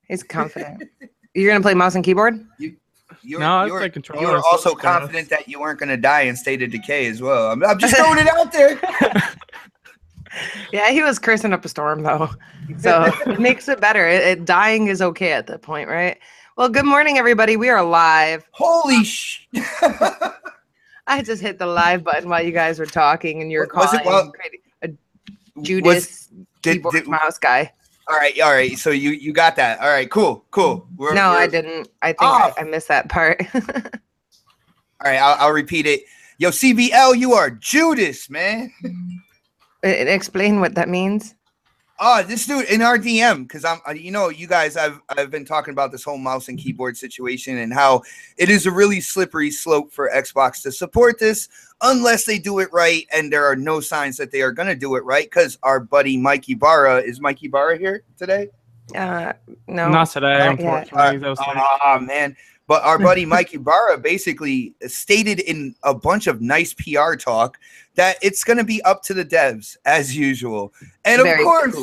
He's confident. You're gonna play mouse and keyboard? You were also confident that you weren't going to die in State of Decay as well. I'm just throwing it out there. Yeah, he was cursing up a storm though, so it makes it better. Dying is okay at that point, right? Well, good morning, everybody. We are live. Holy sh! I just hit the live button while you guys were talking, and you're calling a Judas keyboard mouse guy. All right. So you got that. All right, cool. I didn't. I think I missed that part. All right, I'll repeat it. Yo, CBL, you are Judas, man. Explain what that means. Oh, this dude in our DM, because you guys, I've been talking about this whole mouse and keyboard situation and how it is a really slippery slope for Xbox to support this unless they do it right, and there are no signs that they are going to do it right. Because our buddy Mikey Barra, is Mikey Barra here today? No, not today, unfortunately. Oh man. But our buddy Mikey Barra basically stated in a bunch of nice PR talk that it's going to be up to the devs as usual. And of course,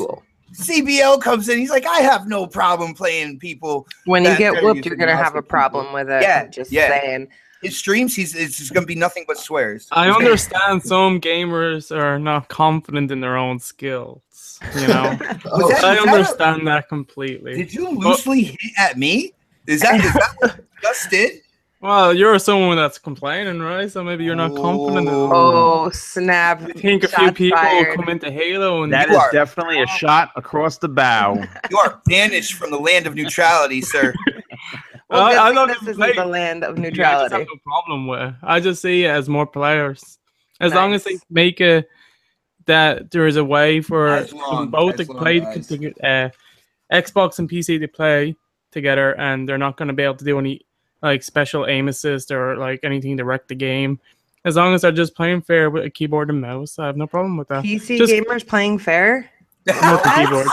CBL comes in. He's like, I have no problem playing people. When you get whooped, you're going to have a problem with it. Yeah, just saying. His streams, it's just going to be nothing but swears. I understand some gamers are not confident in their own skills. You know, I understand that completely. Did you loosely hit at me? Is that what you just did? Well, you're someone that's complaining, right? So maybe you're not confident. Oh, snap. I think a few people will come into Halo. And that is definitely a shot across the bow. You are banished from the land of neutrality, sir. Well, I know this isn't the land of neutrality. I just have no problem with it. I just see it as more players. As long as they make it that there is a way for both to play Xbox and PC to play together, and they're not going to be able to do any like special aim assist or like anything to wreck the game. As long as they're just playing fair with a keyboard and mouse, I have no problem with that. PC gamers playing fair? Not the keyboard.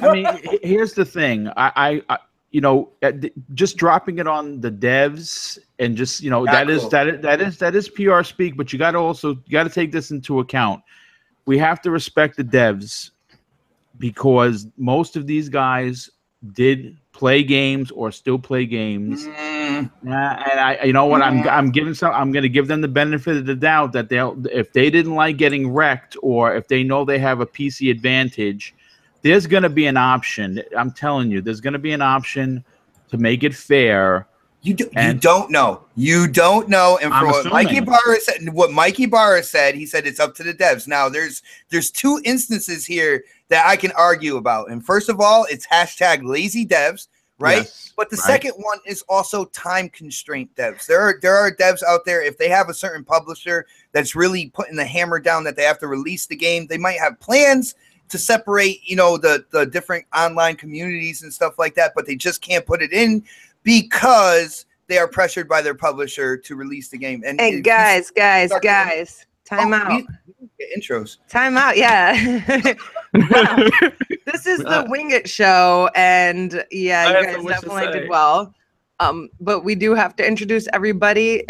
I mean, here's the thing. I just dropping it on the devs and just that is PR speak, but you got to take this into account. We have to respect the devs because most of these guys did play games or still play games. And I'm going to give them the benefit of the doubt that if they didn't like getting wrecked or if they know they have a PC advantage, there's going to be an option. I'm telling you, there's going to be an option to make it fair. You don't know. And for what Mikey Barra said, he said it's up to the devs. Now, there's two instances here that I can argue about. And first of all, it's hashtag lazy devs, right? Yes, but the second one is also time constraint devs. There are devs out there, if they have a certain publisher that's really putting the hammer down that they have to release the game, they might have plans to separate, the different online communities and stuff like that, but they just can't put it in because they are pressured by their publisher to release the game. And hey, guys, time out. Intros. Time out, yeah. This is the Wing It show, and you guys definitely did well. But we do have to introduce everybody,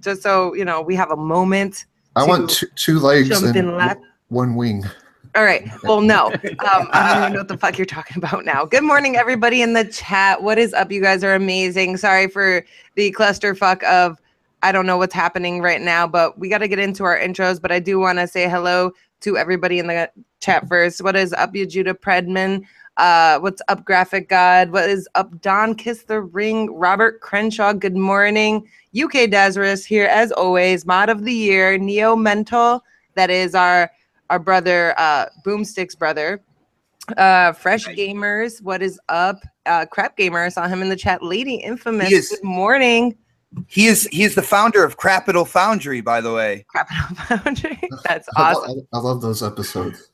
just so we have a moment. I want two legs and one wing. All right. Well, no. I don't even know what the fuck you're talking about now. Good morning, everybody in the chat. What is up? You guys are amazing. Sorry for the clusterfuck of I don't know what's happening right now, but we got to get into our intros. But I do want to say hello to everybody in the chat first. What is up, you Judah Predman? What's up, Graphic God? What is up, Don Kiss the Ring? Robert Crenshaw, good morning. UK Dazarus here as always. Mod of the Year, Neo Mental. That is our brother, Boomstick's brother. Fresh Gamers, what is up? Crap Gamer, I saw him in the chat. Lady Infamous, good morning. He is the founder of Capital Foundry, by the way. Capital Foundry? That's awesome. I love those episodes.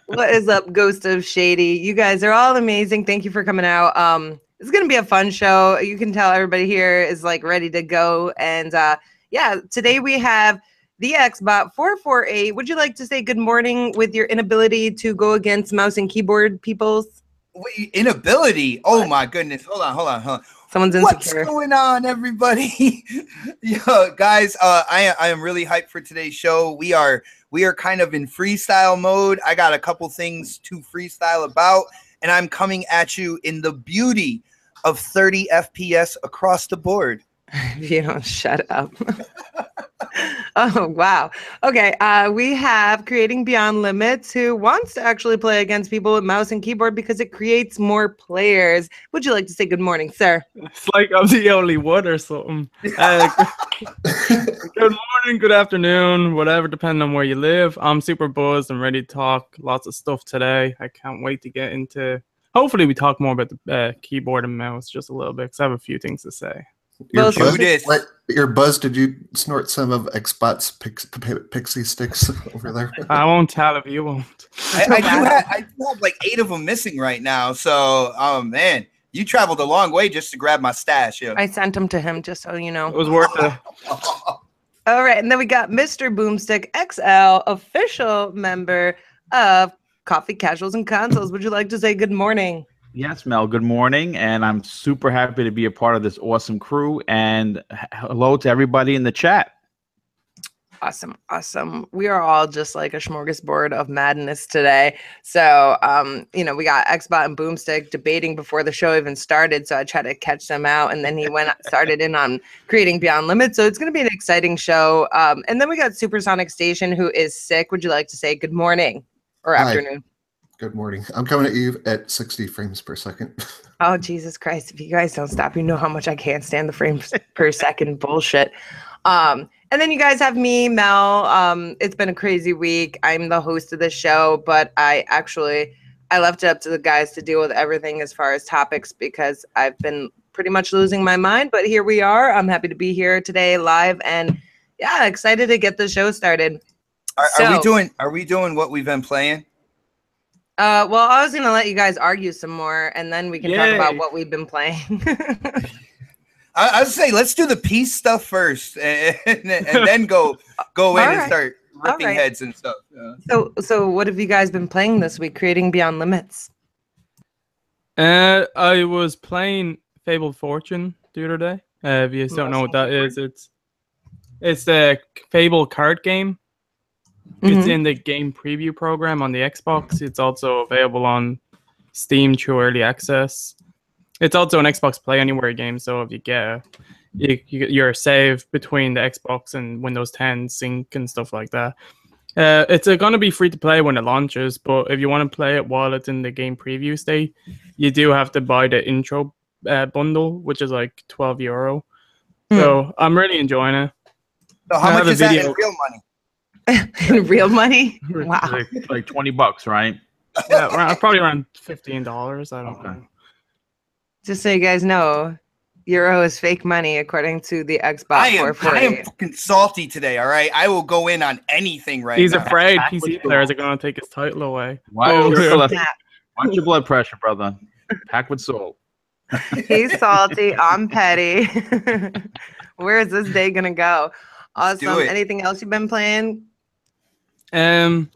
What is up, Ghost of Shady? You guys are all amazing. Thank you for coming out. It's going to be a fun show. You can tell everybody here is like ready to go. And today we have the Xbot 448. Would you like to say good morning with your inability to go against mouse and keyboard peoples? Wait, inability? Oh my goodness. Hold on. Someone's insecure. What's going on, everybody? Yo, guys, I am really hyped for today's show. We are kind of in freestyle mode. I got a couple things to freestyle about, and I'm coming at you in the beauty of 30 FPS across the board. If you don't shut up. Oh, wow. Okay. We have Creating Beyond Limits, who wants to actually play against people with mouse and keyboard because it creates more players. Would you like to say good morning, sir? It's like I'm the only one or something. Good morning, good afternoon, whatever, depending on where you live. I'm super buzzed and ready to talk lots of stuff today. I can't wait to get into. Hopefully, we talk more about the keyboard and mouse just a little bit because I have a few things to say. Your buzz, did you snort some of Xbot's pixie sticks over there? I won't tell if you won't. I do have like 8 of them missing right now. So, man, you traveled a long way just to grab my stash. Yeah. I sent them to him just so you know. It was worth it. All right. And then we got Mr. Boomstick XL, official member of Coffee Casuals and Consoles. Would you like to say good morning? Yes, Mel, good morning, and I'm super happy to be a part of this awesome crew, and hello to everybody in the chat. Awesome. We are all just like a smorgasbord of madness today. So, we got Xbot and Boomstick debating before the show even started, so I tried to catch them out, and then he started in on Creating Beyond Limits, so it's going to be an exciting show. And then we got Supersonic Station, who is sick. Would you like to say good morning or afternoon? Good morning. I'm coming at you at 60 frames per second. Oh, Jesus Christ. If you guys don't stop, you know how much I can't stand the frames per second bullshit. And then you guys have me, Mel. It's been a crazy week. I'm the host of the show, but I left it up to the guys to deal with everything as far as topics because I've been pretty much losing my mind. But here we are. I'm happy to be here today live and excited to get the show started. Are we doing what we've been playing? Well, I was going to let you guys argue some more, and then we can talk about what we've been playing. I would say let's do the peace stuff first, and then go in and start ripping heads and stuff. Yeah. So what have you guys been playing this week? Creating Beyond Limits. I was playing Fabled Fortune the other day. If you don't know what that is, it's a Fable card game. It's in the game preview program on the Xbox. It's also available on Steam through early access. It's also an Xbox Play Anywhere game, so if you get your save between the Xbox and Windows 10 sync and stuff like that. It's going to be free to play when it launches, but if you want to play it while it's in the game preview state, you do have to buy the intro bundle, which is like €12. So I'm really enjoying it. So how much is that in real money? In real money? Wow. Like $20, right? Yeah, probably around $15. I don't know. Just so you guys know, euro is fake money according to the Xbox. I am fucking salty today. All right, I will go in on anything right He's now. afraid PC players are going to take his title away. Watch your blood pressure, brother. Pack with salt. He's salty. I'm petty. Where is this day gonna go? Awesome. Anything else you've been playing? Gears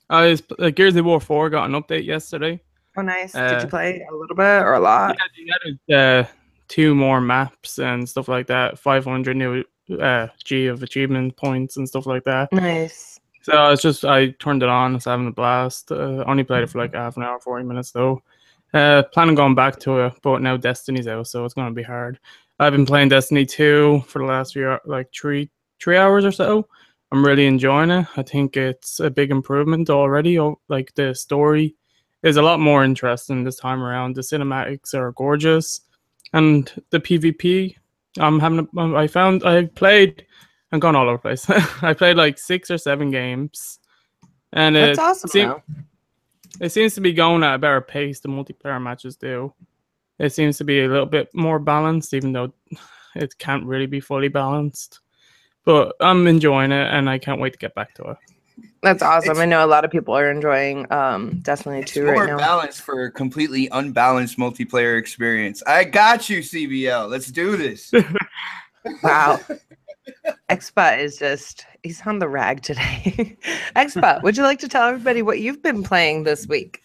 of War 4 got an update yesterday. Oh, nice. Did you play a little bit or a lot? Yeah, you added 2 more maps and stuff like that. 500 new G of achievement points and stuff like that. Nice. So I turned it on. I was having a blast. Only played it for like half an hour, 40 minutes though. Planning on going back to it, but now Destiny's out, so it's going to be hard. I've been playing Destiny 2 for the last few, like 3 hours or so. I'm really enjoying it. I think it's a big improvement already. Like the story is a lot more interesting this time around. The cinematics are gorgeous, and the PvP. I played. I'm going all over the place. I played like 6 or 7 games, and that's awesome. It seems to be going at a better pace. The multiplayer matches do. It seems to be a little bit more balanced, even though it can't really be fully balanced. But I'm enjoying it, and I can't wait to get back to it. That's awesome. I know a lot of people are enjoying Destiny 2 right now. It's more balanced for a completely unbalanced multiplayer experience. I got you, CBL. Let's do this. Wow. Xbot is he's on the rag today. Xbot, would you like to tell everybody what you've been playing this week?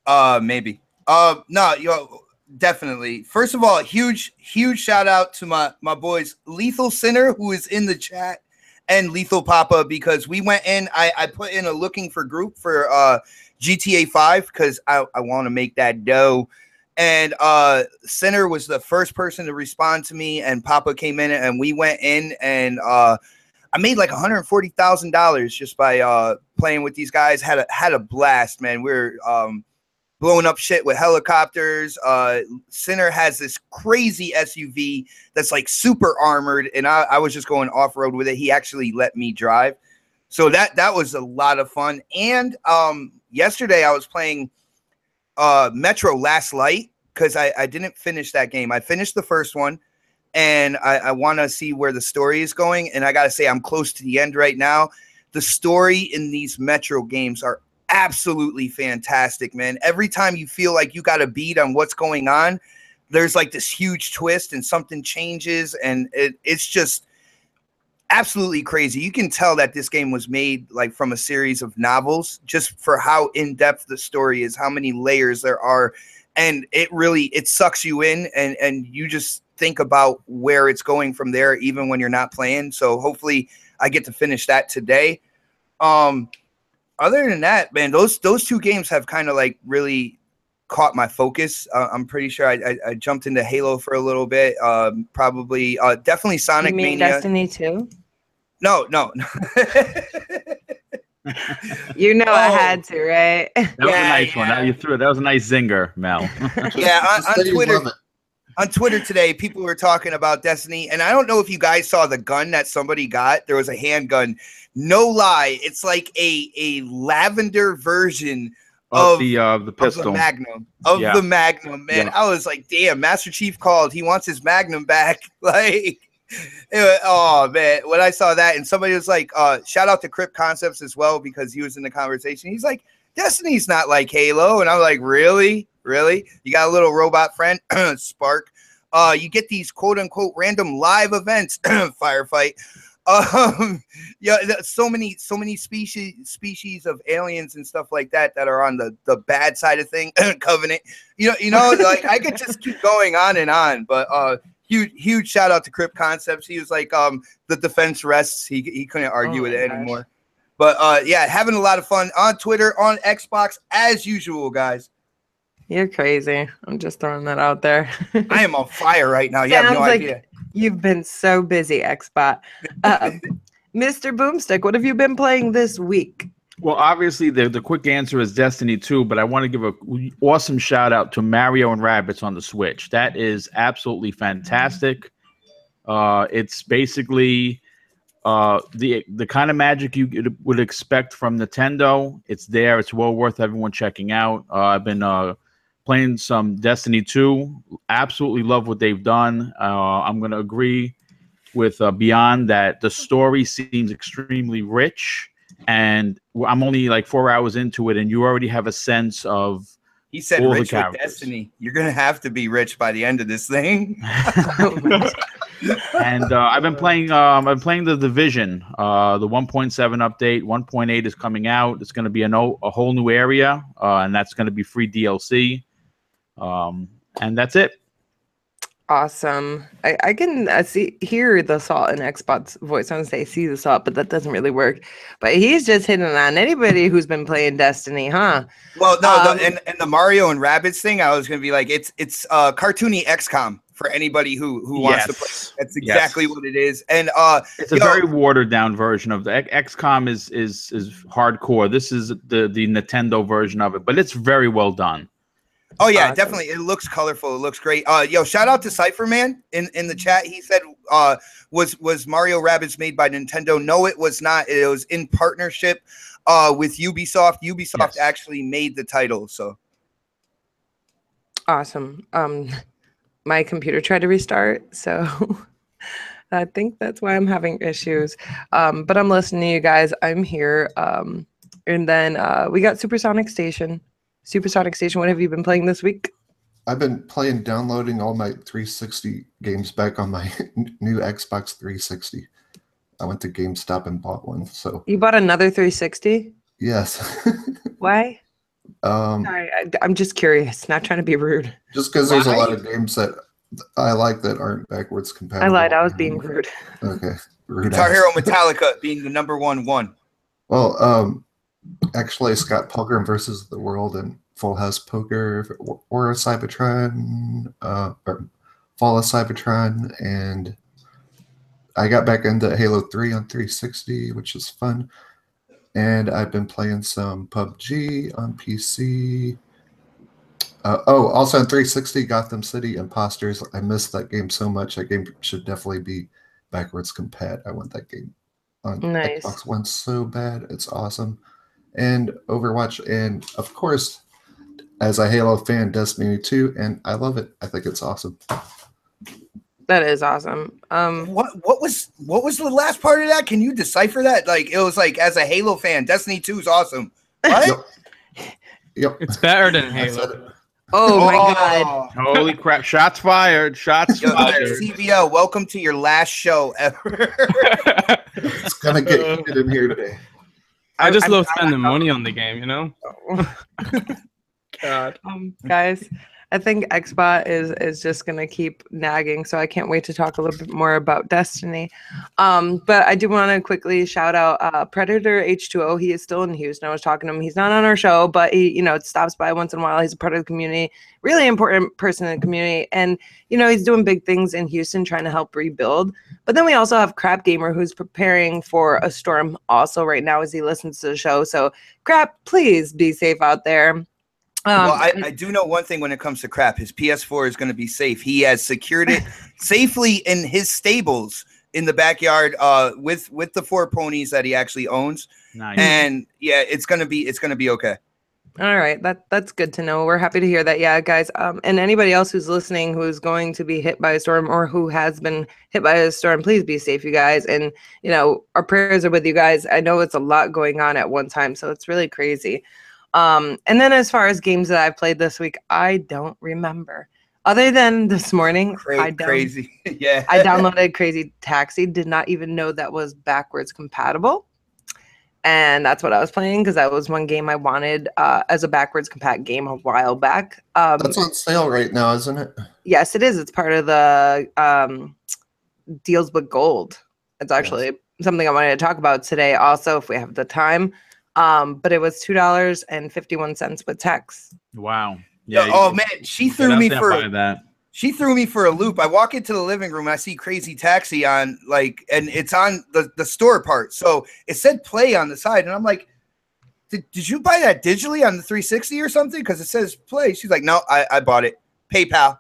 Maybe. No, definitely. First of all, huge shout out to my boys Lethal Sinner, who is in the chat, and Lethal Papa, because we went in. I put in a looking for group for GTA 5 because I want to make that dough. And Sinner was the first person to respond to me, and Papa came in and we went in, and I made like $140,000 just by playing with these guys. Had a blast, man. We're blowing up shit with helicopters. Sinner has this crazy SUV that's like super armored, and I was just going off-road with it. He actually let me drive. So that was a lot of fun. And yesterday I was playing Metro Last Light because I didn't finish that game. I finished the first one, and I want to see where the story is going. And I got to say, I'm close to the end right now. The story in these Metro games are absolutely fantastic, man. Every time you feel like you got a beat on what's going on, there's like this huge twist and something changes, and it's just absolutely crazy. You can tell that this game was made like from a series of novels just for how in-depth the story is, how many layers there are, and it sucks you in, and you just think about where it's going from there even when you're not playing. So hopefully I get to finish that today. Other than that, man, those two games have kind of like really caught my focus. I'm pretty sure I jumped into Halo for a little bit. Probably definitely Sonic you mean Mania. Destiny 2? No. You know, I had to, right? That was a nice one. Now you threw it. That was a nice zinger, Mel. Yeah, on Twitter today, people were talking about Destiny, and I don't know if you guys saw the gun that somebody got. There was a handgun. No lie, it's like a lavender version of the pistol, of the Magnum, man. Yeah. I was like, damn, Master Chief called. He wants his Magnum back. Like, oh man, when I saw that, and somebody was like, shout out to Crypt Concepts as well, because he was in the conversation. He's like, Destiny's not like Halo, and I'm like, really? You got a little robot friend, Spark. You get these quote unquote random live events, firefight. Yeah, so many species of aliens and stuff like that are on the bad side of thing. Covenant, you know, like I could just keep going on and on, but huge shout out to Crypt Concepts. He was like, the defense rests. He couldn't argue with it anymore. But yeah, having a lot of fun on Twitter, on Xbox as usual, guys. You're crazy. I'm just throwing that out there. I am on fire right now. You have no idea. You've been so busy, Xbot. Mr. Boomstick, what have you been playing this week? Well, obviously, the quick answer is Destiny 2, but I want to give an awesome shout out to Mario and Rabbids on the Switch. That is absolutely fantastic. It's basically the kind of magic you would expect from Nintendo. It's there. It's well worth everyone checking out. I've been playing some Destiny 2. Absolutely love what they've done. I'm going to agree with Beyond that the story seems extremely rich, and I'm only like 4 hours into it, and you already have a sense of. He said rich with Destiny. You're going to have to be rich by the end of this thing. And I've been playing The Division, the 1.7 update. 1.8 is coming out. It's going to be a whole new area, and that's going to be free DLC. And that's it. Awesome. I can hear the Salt in Xbot's voice. I want to say see the Salt, but that doesn't really work. But he's just hitting on anybody who's been playing Destiny, huh? Well, no, and the Mario and Rabbids thing, I was going to be like, it's cartoony XCOM for anybody who wants to play. That's exactly what it is. And it's a very watered down version of the XCOM is hardcore. This is the Nintendo version of it, but it's very well done. Oh yeah, definitely. It looks colorful. It looks great. Yo, shout out to Cypherman in the chat. He said, was Mario Rabbids made by Nintendo? No, it was not. It was in partnership with Ubisoft. Ubisoft actually made the title. So awesome. My computer tried to restart, so I think that's why I'm having issues. But I'm listening to you guys. I'm here. And then we got Supersonic Station. What have you been playing this week? I've been downloading all my 360 games back on my new Xbox 360. I went to GameStop and bought one. So you bought another 360? Yes. Why? Sorry, I'm just curious. Not trying to be rude. Just because there's a lot of games that I like that aren't backwards compatible. I lied. I was being rude. Okay. Rude. Guitar Hero Metallica being the number one. Well, Actually, Scott Pilgrim versus the World and Full House Poker or Cybertron, or Fall of Cybertron, and I got back into Halo 3 on 360, which is fun. And I've been playing some PubG on PC. Also on 360, Gotham City Imposters. I missed that game so much. That game should definitely be backwards compat. I want that game on Xbox One so bad. It's awesome. And Overwatch, and of course, as a Halo fan, Destiny 2, and I love it. I think it's awesome. That is awesome. What was the last part of that? Can you decipher that? Like, it was like, as a Halo fan, Destiny 2 is awesome. What? Yep. It's better than Halo. Oh my God. Holy crap. Shots fired. Shots fired. CBO, welcome to your last show ever. It's going to get heated in here today. I just love spending money on the game, you know? God. Guys, I think Xbot is just going to keep nagging, so I can't wait to talk a little bit more about Destiny. But I do want to quickly shout out Predator H2O. He is still in Houston. I was talking to him. He's not on our show, but he, stops by once in a while. He's a part of the community, really important person in the community. And, he's doing big things in Houston, trying to help rebuild. But then we also have Crap Gamer, who's preparing for a storm also right now as he listens to the show. So Crap, please be safe out there. Well, I do know one thing when it comes to Crap. His PS4 is going to be safe. He has secured it safely in his stables in the backyard with the 4 ponies that he actually owns. Nice. And yeah, it's gonna be okay. All right, that's good to know. We're happy to hear that. Yeah, guys. And anybody else who's listening who's going to be hit by a storm or who has been hit by a storm, please be safe, you guys. And our prayers are with you guys. I know it's a lot going on at one time, so it's really crazy. And then as far as games that I've played this week, I don't remember. Other than this morning, crazy. Yeah. I downloaded Crazy Taxi, did not even know that was backwards compatible. And that's what I was playing because that was one game I wanted as a backwards compat game a while back. That's on sale right now, isn't it? Yes, it is. It's part of the Deals with Gold. It's actually something I wanted to talk about today also if we have the time. But it was $2.51 with tax. Wow. Yeah. Oh man, she threw me for a loop. I walk into the living room and I see Crazy Taxi on and it's on the store part. So it said play on the side, and I'm like, did you buy that digitally on the 360 or something? Because it says play. She's like, no, I bought it. PayPal.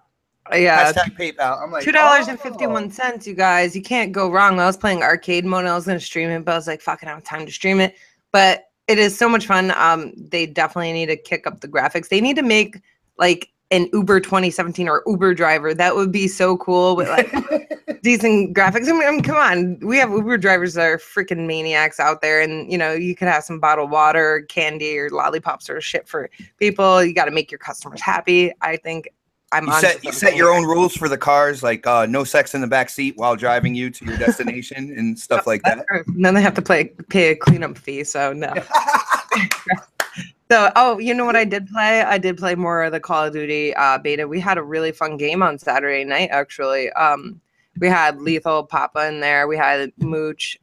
Yeah. Hashtag PayPal. I'm like, $2.51, you guys. You can't go wrong. I was playing arcade mode and I was gonna stream it, but I was like, fuck, I don't have time to stream it. But it is so much fun. They definitely need to kick up the graphics. They need to make an Uber 2017 or Uber driver. That would be so cool with decent graphics. I mean, come on. We have Uber drivers that are freaking maniacs out there, and you could have some bottled water, candy, or lollipops or shit for people. You got to make your customers happy. I think you set your own rules for the cars, like no sex in the back seat while driving you to your destination and stuff like that. And then they have to pay a cleanup fee. So no. So, you know what I did play? I did play more of the Call of Duty beta. We had a really fun game on Saturday night, actually. We had Lethal Papa in there. We had Mooch.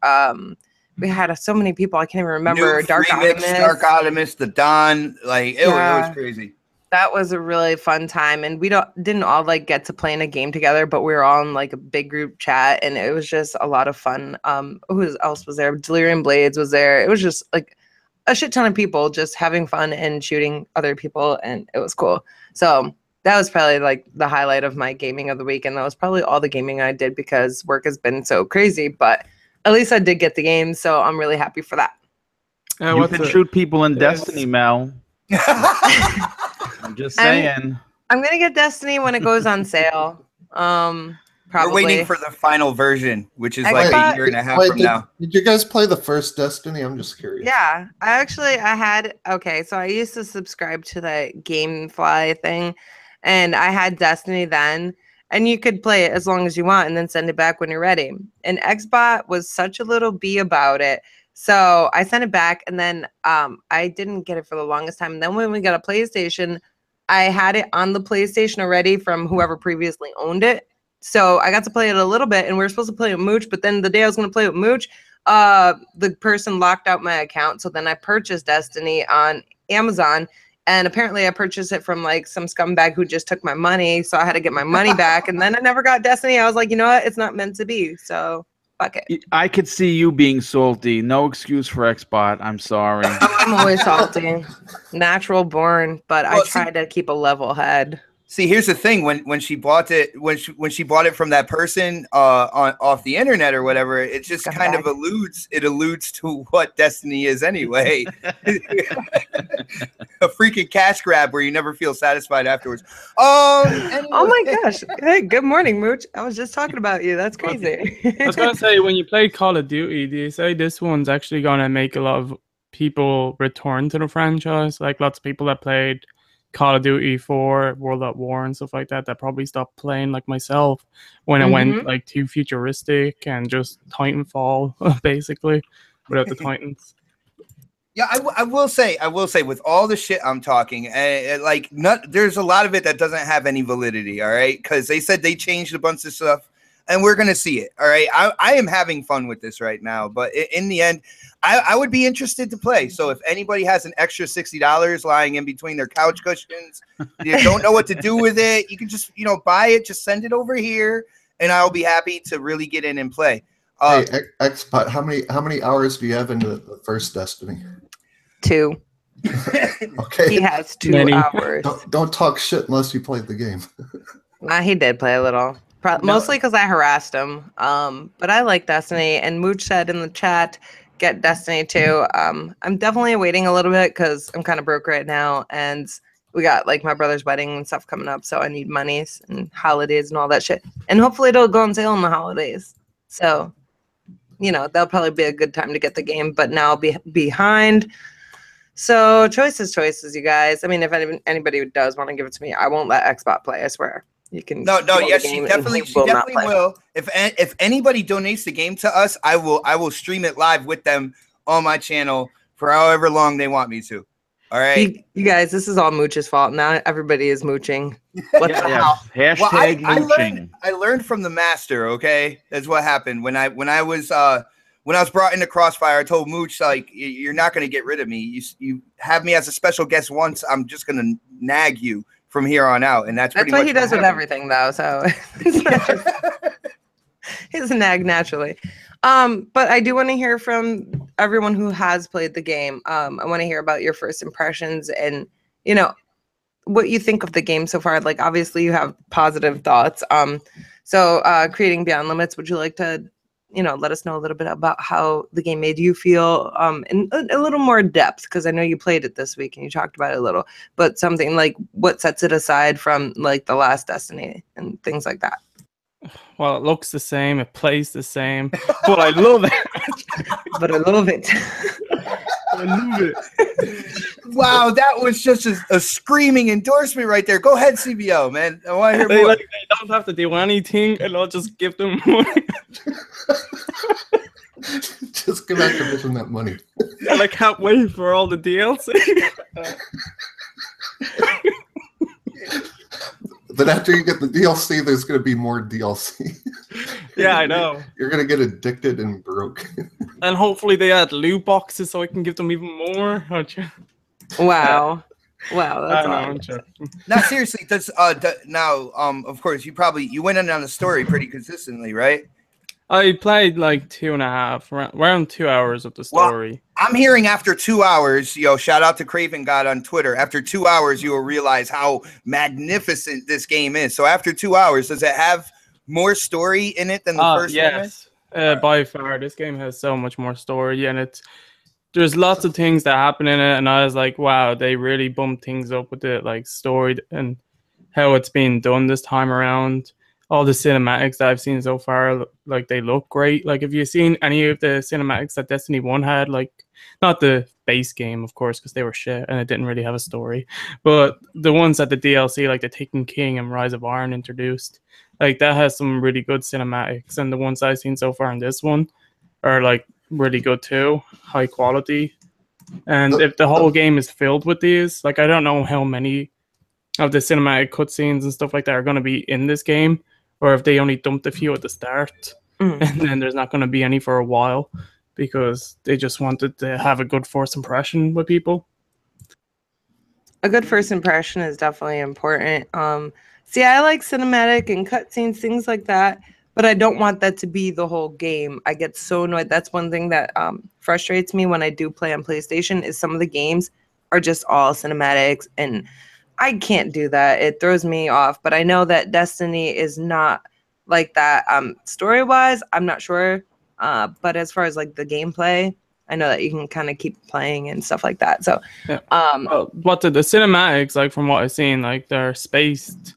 We had so many people. I can't even remember. Dark Optimus, the Don. It was crazy. That was a really fun time, and we didn't all get to play in a game together, but we were all in a big group chat, and it was just a lot of fun. Who else was there? Delirium Blades was there. It was just a shit ton of people just having fun and shooting other people, and it was cool. So that was probably the highlight of my gaming of the week, and that was probably all the gaming I did because work has been so crazy, but at least I did get the game, so I'm really happy for that. You can shoot people in Destiny, Mel. I'm just saying. I'm gonna get Destiny when it goes on sale. Probably. We're waiting for the final version, which is a year and a half from now. Did you guys play the first Destiny? I'm just curious. Yeah, so I used to subscribe to the GameFly thing, and I had Destiny then, and you could play it as long as you want and then send it back when you're ready. And Xbot was such a little bee about it. So I sent it back, and then I didn't get it for the longest time. And then when we got a PlayStation, I had it on the PlayStation already from whoever previously owned it. So I got to play it a little bit, and we were supposed to play with Mooch, but then the day I was going to play with Mooch, the person locked out my account. So then I purchased Destiny on Amazon. And apparently I purchased it from like some scumbag who just took my money. So I had to get my money back. And then I never got Destiny. I was like, you know what? It's not meant to be. So fuck it. I could see you being salty. No excuse for Xbot. I'm sorry. I'm always salty. Natural born. But I try to keep a level head. See, here's the thing: when she bought it, when she bought it from that person off the internet or whatever, it just kind of alludes to what Destiny is anyway. A freaking cash grab where you never feel satisfied afterwards. Anyway. Oh my gosh! Hey, good morning, Mooch. I was just talking about you. That's crazy. I was gonna say, when you play Call of Duty, do you say this one's actually gonna make a lot of people return to the franchise? Like lots of people that played Call of Duty 4, World at War, and stuff like that probably stopped playing, like myself, when it went like too futuristic and just Titanfall, basically, without the Titans. Yeah, I will say, with all the shit I'm talking, there's a lot of it that doesn't have any validity. All right, because they said they changed a bunch of stuff, and we're gonna see it. All right, I am having fun with this right now, but in the end, I would be interested to play. So if anybody has an extra $60 lying in between their couch cushions, you don't know what to do with it, you can just buy it, just send it over here, and I'll be happy to really get in and play. Hey, Xbot, how many hours do you have into the first Destiny? 2. Okay. He has 2 hours. Don't talk shit unless you played the game. Nah, he did play a little. Mostly because I harassed him. But I like Destiny, and Mooch said in the chat, get Destiny 2. I'm definitely waiting a little bit because I'm kind of broke right now, and we got like my brother's wedding and stuff coming up, so I need monies and holidays and all that shit. And hopefully it'll go on sale in the holidays. So, that'll probably be a good time to get the game, but now I'll be behind. So choices, you guys. I mean, if anybody does want to give it to me, I won't let Xbot play, I swear. You can yes, she definitely will. If anybody donates the game to us, I will stream it live with them on my channel for however long they want me to. All right, you guys, this is all Mooch's fault. Now everybody is mooching. What the hell? Hashtag mooching. I learned from the master. Okay, that's what happened when I was brought into Crossfire. I told Mooch, like, you're not going to get rid of me. You have me as a special guest once. I'm just going to nag you from here on out, and that's pretty what much he does with everything, though. So he's a nag naturally. But I do want to hear from everyone who has played the game. I want to hear about your first impressions and what you think of the game so far. Like, obviously, you have positive thoughts. So creating Beyond Limits, would you like to let us know a little bit about how the game made you feel in a little more depth, because I know you played it this week and you talked about it a little, but something like what sets it aside from like the last Destiny and things like that. Well, it looks the same, it plays the same, but I love it. But I love it. I love it. Wow, that was just a screaming endorsement right there. Go ahead, CBO, man. I want to hear more. They don't have to do anything, and I'll just give them money. Just give Activision that money. And I can't wait for all the DLC. But after you get the DLC, there's going to be more DLC. Yeah, I know. You're going to get addicted and broke. And hopefully they add loot boxes so I can give them even more. Wow. Wow, that's awesome. Now, seriously, of course, you went in on the story pretty consistently, right? I played like 2.5, around 2 hours of the story. Well, I'm hearing after 2 hours, shout out to Craven God on Twitter. After 2 hours, you will realize how magnificent this game is. So after 2 hours, does it have more story in it than the first one? Yes, by far. This game has so much more story, and there's lots of things that happen in it, and I was like, wow, they really bumped things up with the like story and how it's being done this time around. All the cinematics that I've seen so far, like, they look great. Like, have you seen any of the cinematics that Destiny 1 had? Like, not the base game, of course, because they were shit and it didn't really have a story. But the ones that the DLC, like the Taken King and Rise of Iron introduced, like, that has some really good cinematics. And the ones I've seen so far in this one are, like, really good too. High quality. And if the whole game is filled with these, like, I don't know how many of the cinematic cutscenes and stuff like that are going to be in this game, or if they only dumped a few at the start, and then there's not going to be any for a while. because they just wanted to have a good first impression with people. A good first impression is definitely important. See, I like cinematic and cutscenes, things like that, but I don't want that to be the whole game. I get so annoyed. That's one thing that frustrates me when I do play on PlayStation is some of the games are just all cinematics, and I can't do that. It throws me off, but I know that Destiny is not like that. Story-wise, I'm not sure, but as far as like the gameplay, I know that you can kind of keep playing and stuff like that. So, yeah. But the cinematics, like from what I've seen, like they're spaced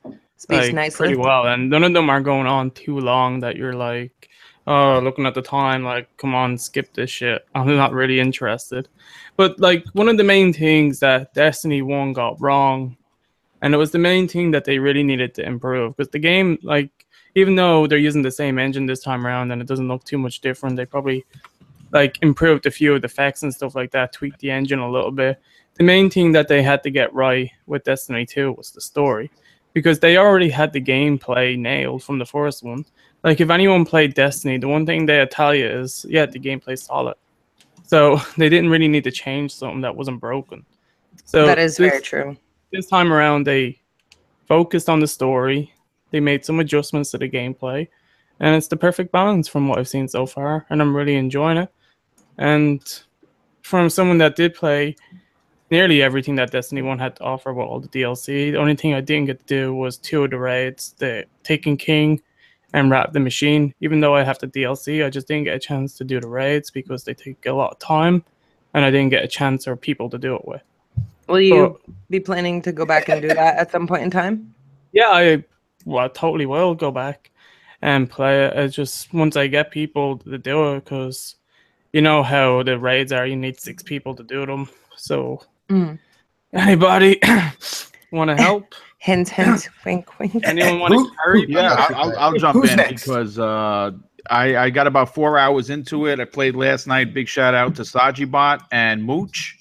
like nicely, pretty well, and none of them are going on too long that you're like, oh, looking at the time, like, come on, skip this shit. I'm not really interested. But like one of the main things that Destiny 1 got wrong, and it was the main thing that they really needed to improve, because the game, like, even though they're using the same engine this time around and it doesn't look too much different, they probably like improved a few of the effects and stuff like that, tweaked the engine a little bit. The main thing that they had to get right with Destiny 2 was the story, because they already had the gameplay nailed from the first one. Like, if anyone played Destiny, the one thing they'd tell you is, yeah, the gameplay's solid. So they didn't really need to change something that wasn't broken. So that is very true. This time around, they focused on the story. They made some adjustments to the gameplay, and it's the perfect balance from what I've seen so far, and I'm really enjoying it. And from someone that did play nearly everything that Destiny 1 had to offer with all the DLC, the only thing I didn't get to do was 2 of the raids, the Taken King and Wrap the Machine. Even though I have the DLC, I just didn't get a chance to do the raids because they take a lot of time, and I didn't get a chance or people to do it with. Will you be planning to go back and do that at some point in time? Yeah, I totally will go back and play it. It's just once I get people to do it, because you know how the raids are, you need 6 people to do them. So anybody want to help? Hint, hint, wink, wink. Anyone want to carry? Yeah, I'll jump in next? Because I got about 4 hours into it. I played last night. Big shout out to Sajibot and Mooch.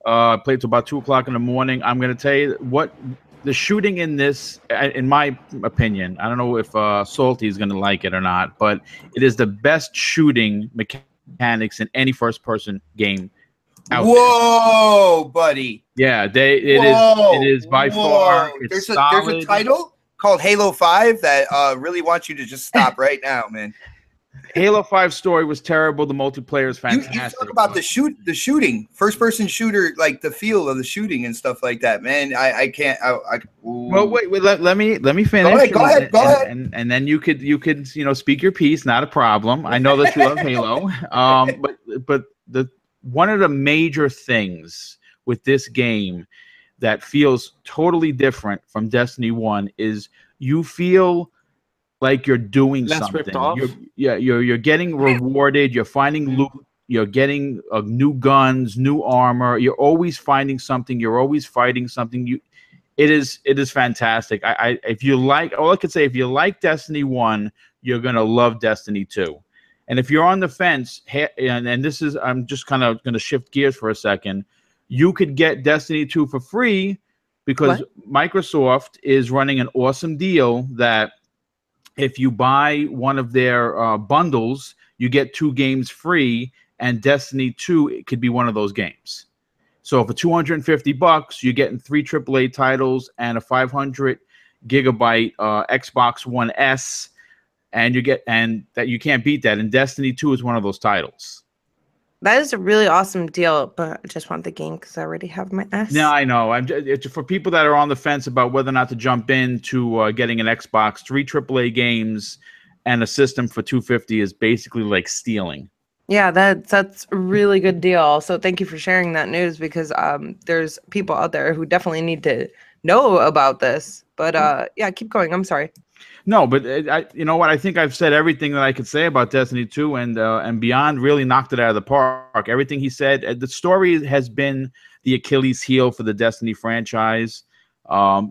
I played till about 2 o'clock in the morning. I'm going to tell you what the shooting in this, in my opinion, I don't know if Salty is going to like it or not, but it is the best shooting mechanics in any first-person game. Whoa, buddy! Yeah, it is by far. It's there's a title called Halo 5 that really wants you to just stop right now, man. Halo 5 story was terrible. The multiplayer is fantastic. You talk about the shooting, first-person shooter, like the feel of the shooting and stuff like that, man. I can't. Well, wait. Let me finish. Go ahead. And then you could speak your piece. Not a problem. I know that you love Halo. But one of the major things with this game that feels totally different from Destiny 1 is you feel like you're doing something. You're getting rewarded. You're finding loot. You're getting new guns, new armor. You're always finding something. You're always fighting something. It is fantastic. If you like Destiny 1, you're gonna love Destiny 2. And if you're on the fence, and this is, I'm just kind of going to shift gears for a second, you could get Destiny 2 for free because Microsoft is running an awesome deal that if you buy one of their bundles, you get 2 games free, and Destiny 2 it could be one of those games. So for $250, you're getting 3 AAA titles and a 500 gigabyte Xbox One S. And you can't beat that. And Destiny 2 is one of those titles. That is a really awesome deal, but I just want the game because I already have my S. No, I know. It's for people that are on the fence about whether or not to jump into getting an Xbox. 3 AAA games and a system for $250 is basically like stealing. Yeah, that's a really good deal. So thank you for sharing that news, because there's people out there who definitely need to know about this. But yeah, keep going. I'm sorry. No, but you know what? I think I've said everything that I could say about Destiny 2, and Beyond really knocked it out of the park. Everything he said. The story has been the Achilles heel for the Destiny franchise.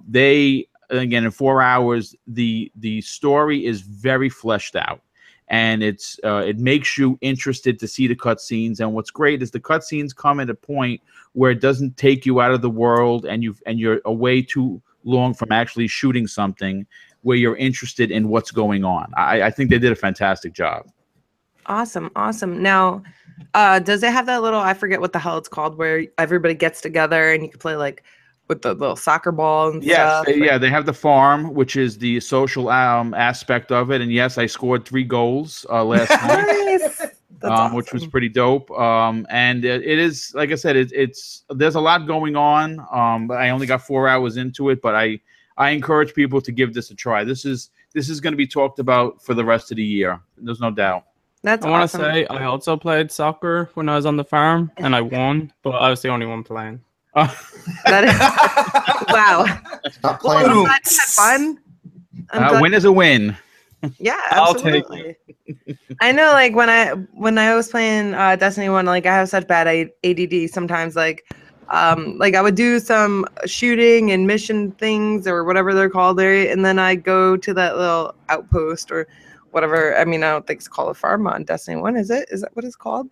They, again, in 4 hours, the story is very fleshed out, and it makes you interested to see the cutscenes. And what's great is the cutscenes come at a point where it doesn't take you out of the world, and you're away too long from actually shooting something, where you're interested in what's going on. I think they did a fantastic job. Awesome. Now, does it have that little, I forget what the hell it's called, where everybody gets together and you can play like with the little soccer ball and stuff? They have the farm, which is the social aspect of it. And yes, I scored 3 goals last night. Nice. Awesome. Which was pretty dope. And it is, like I said, it's there's a lot going on. But I only got 4 hours into it, but I encourage people to give this a try. This is going to be talked about for the rest of the year. There's no doubt. That's I want to say I also played soccer when I was on the farm and I won, but I was the only one playing. That is, wow. Stop Well, playing. I'm glad you had fun. Win is a win. Yeah, I'll absolutely. I know, like when I was playing Destiny 1, like I have such bad ADD sometimes. Like I would do some shooting and mission things or whatever they're called there, and then I go to that little outpost or whatever. I mean, I don't think it's called a farm on Destiny 1, is it? Is that what it's called?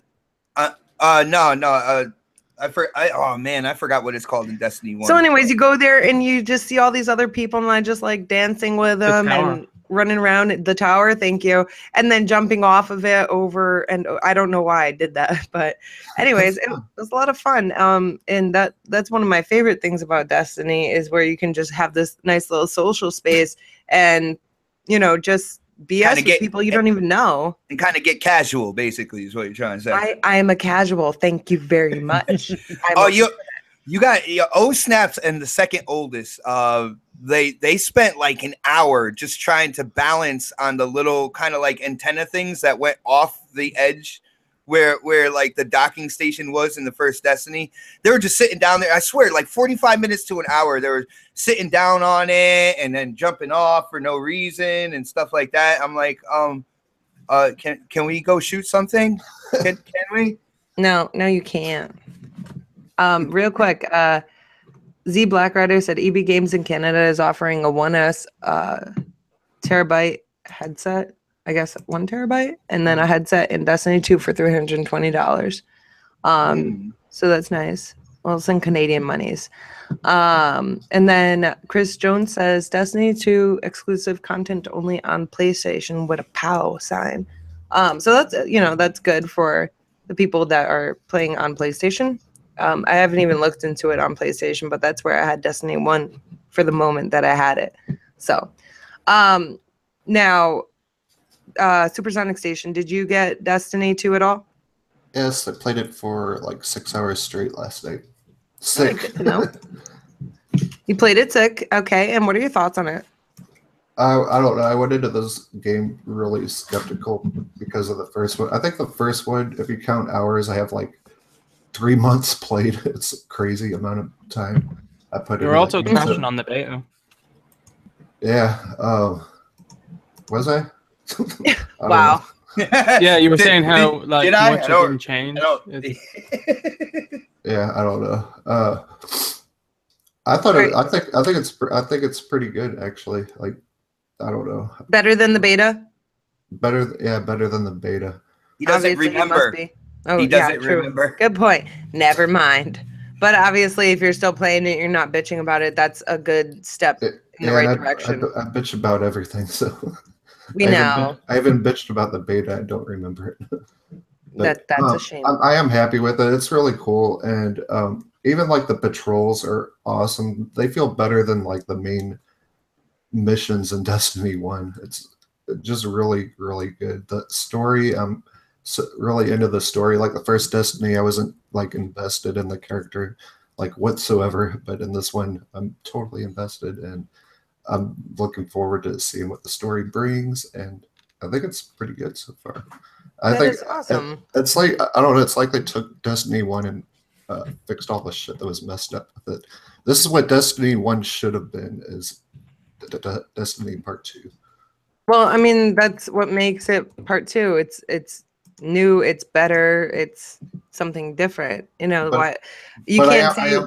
No. Oh man, I forgot what it's called in Destiny 1. So anyways, you go there and you just see all these other people and I just like dancing with them and running around the tower. Thank you. And then jumping off of it over, and I don't know why I did that, but anyways, it was a lot of fun. And that's one of my favorite things about Destiny is where you can just have this nice little social space and, you know, just BS with people you don't even know. And kind of get casual, basically, is what you're trying to say. I am a casual. Thank you very much. You got Snaps and the second oldest. They spent like an hour just trying to balance on the little kind of like antenna things that went off the edge where like the docking station was in the first Destiny. They were just sitting down there. I swear, like 45 minutes to an hour, they were sitting down on it and then jumping off for no reason and stuff like that. I'm like, can we go shoot something? Can we? No, you can't. Real quick, Z Black Rider said EB Games in Canada is offering a 1S terabyte headset. I guess 1 terabyte, and then a headset in Destiny 2 for $320. So that's nice. Well, it's in Canadian monies. And then Chris Jones says Destiny 2 exclusive content only on PlayStation with a POW sign. So that's that's good for the people that are playing on PlayStation. I haven't even looked into it on PlayStation, but that's where I had Destiny 1 for the moment that I had it. So now. Supersonic Station, did you get Destiny 2 at all? Yes, I played it for like 6 hours straight last night. Sick. No. You played it sick. Okay, and what are your thoughts on it? I don't know. I went into this game really skeptical because of the first one. I think the first one, if you count hours, I have like 3 months played. It's a crazy amount of time I put in. You're also crashing on the beta. Yeah. Was I? Wow. Yeah, you were saying how like much it didn't change. Yeah, I don't know. I think it's pretty good actually. Like, I don't know. Better than the beta? Better than the beta. He doesn't remember. Oh, he doesn't remember. Good point. Never mind. But obviously, if you're still playing it, you're not bitching about it. That's a good step in the right direction. I bitch about everything, so. We know. I haven't bitched about the beta. I don't remember it. But, that's a shame. I am happy with it. It's really cool, and even like the patrols are awesome. They feel better than like the main missions in Destiny 1. It's just really, really good. The story, I'm really into the story. Like the first Destiny, I wasn't like invested in the character like whatsoever, but in this one, I'm totally invested, and I'm looking forward to seeing what the story brings, and I think it's pretty good so far. I think is awesome. It's like, I don't know, it's like they took Destiny 1 and fixed all the shit that was messed up with it. This is what Destiny 1 should have been, is Destiny Part 2. Well, I mean, that's what makes it Part 2. It's new, it's better, it's something different. You know, what you can't say.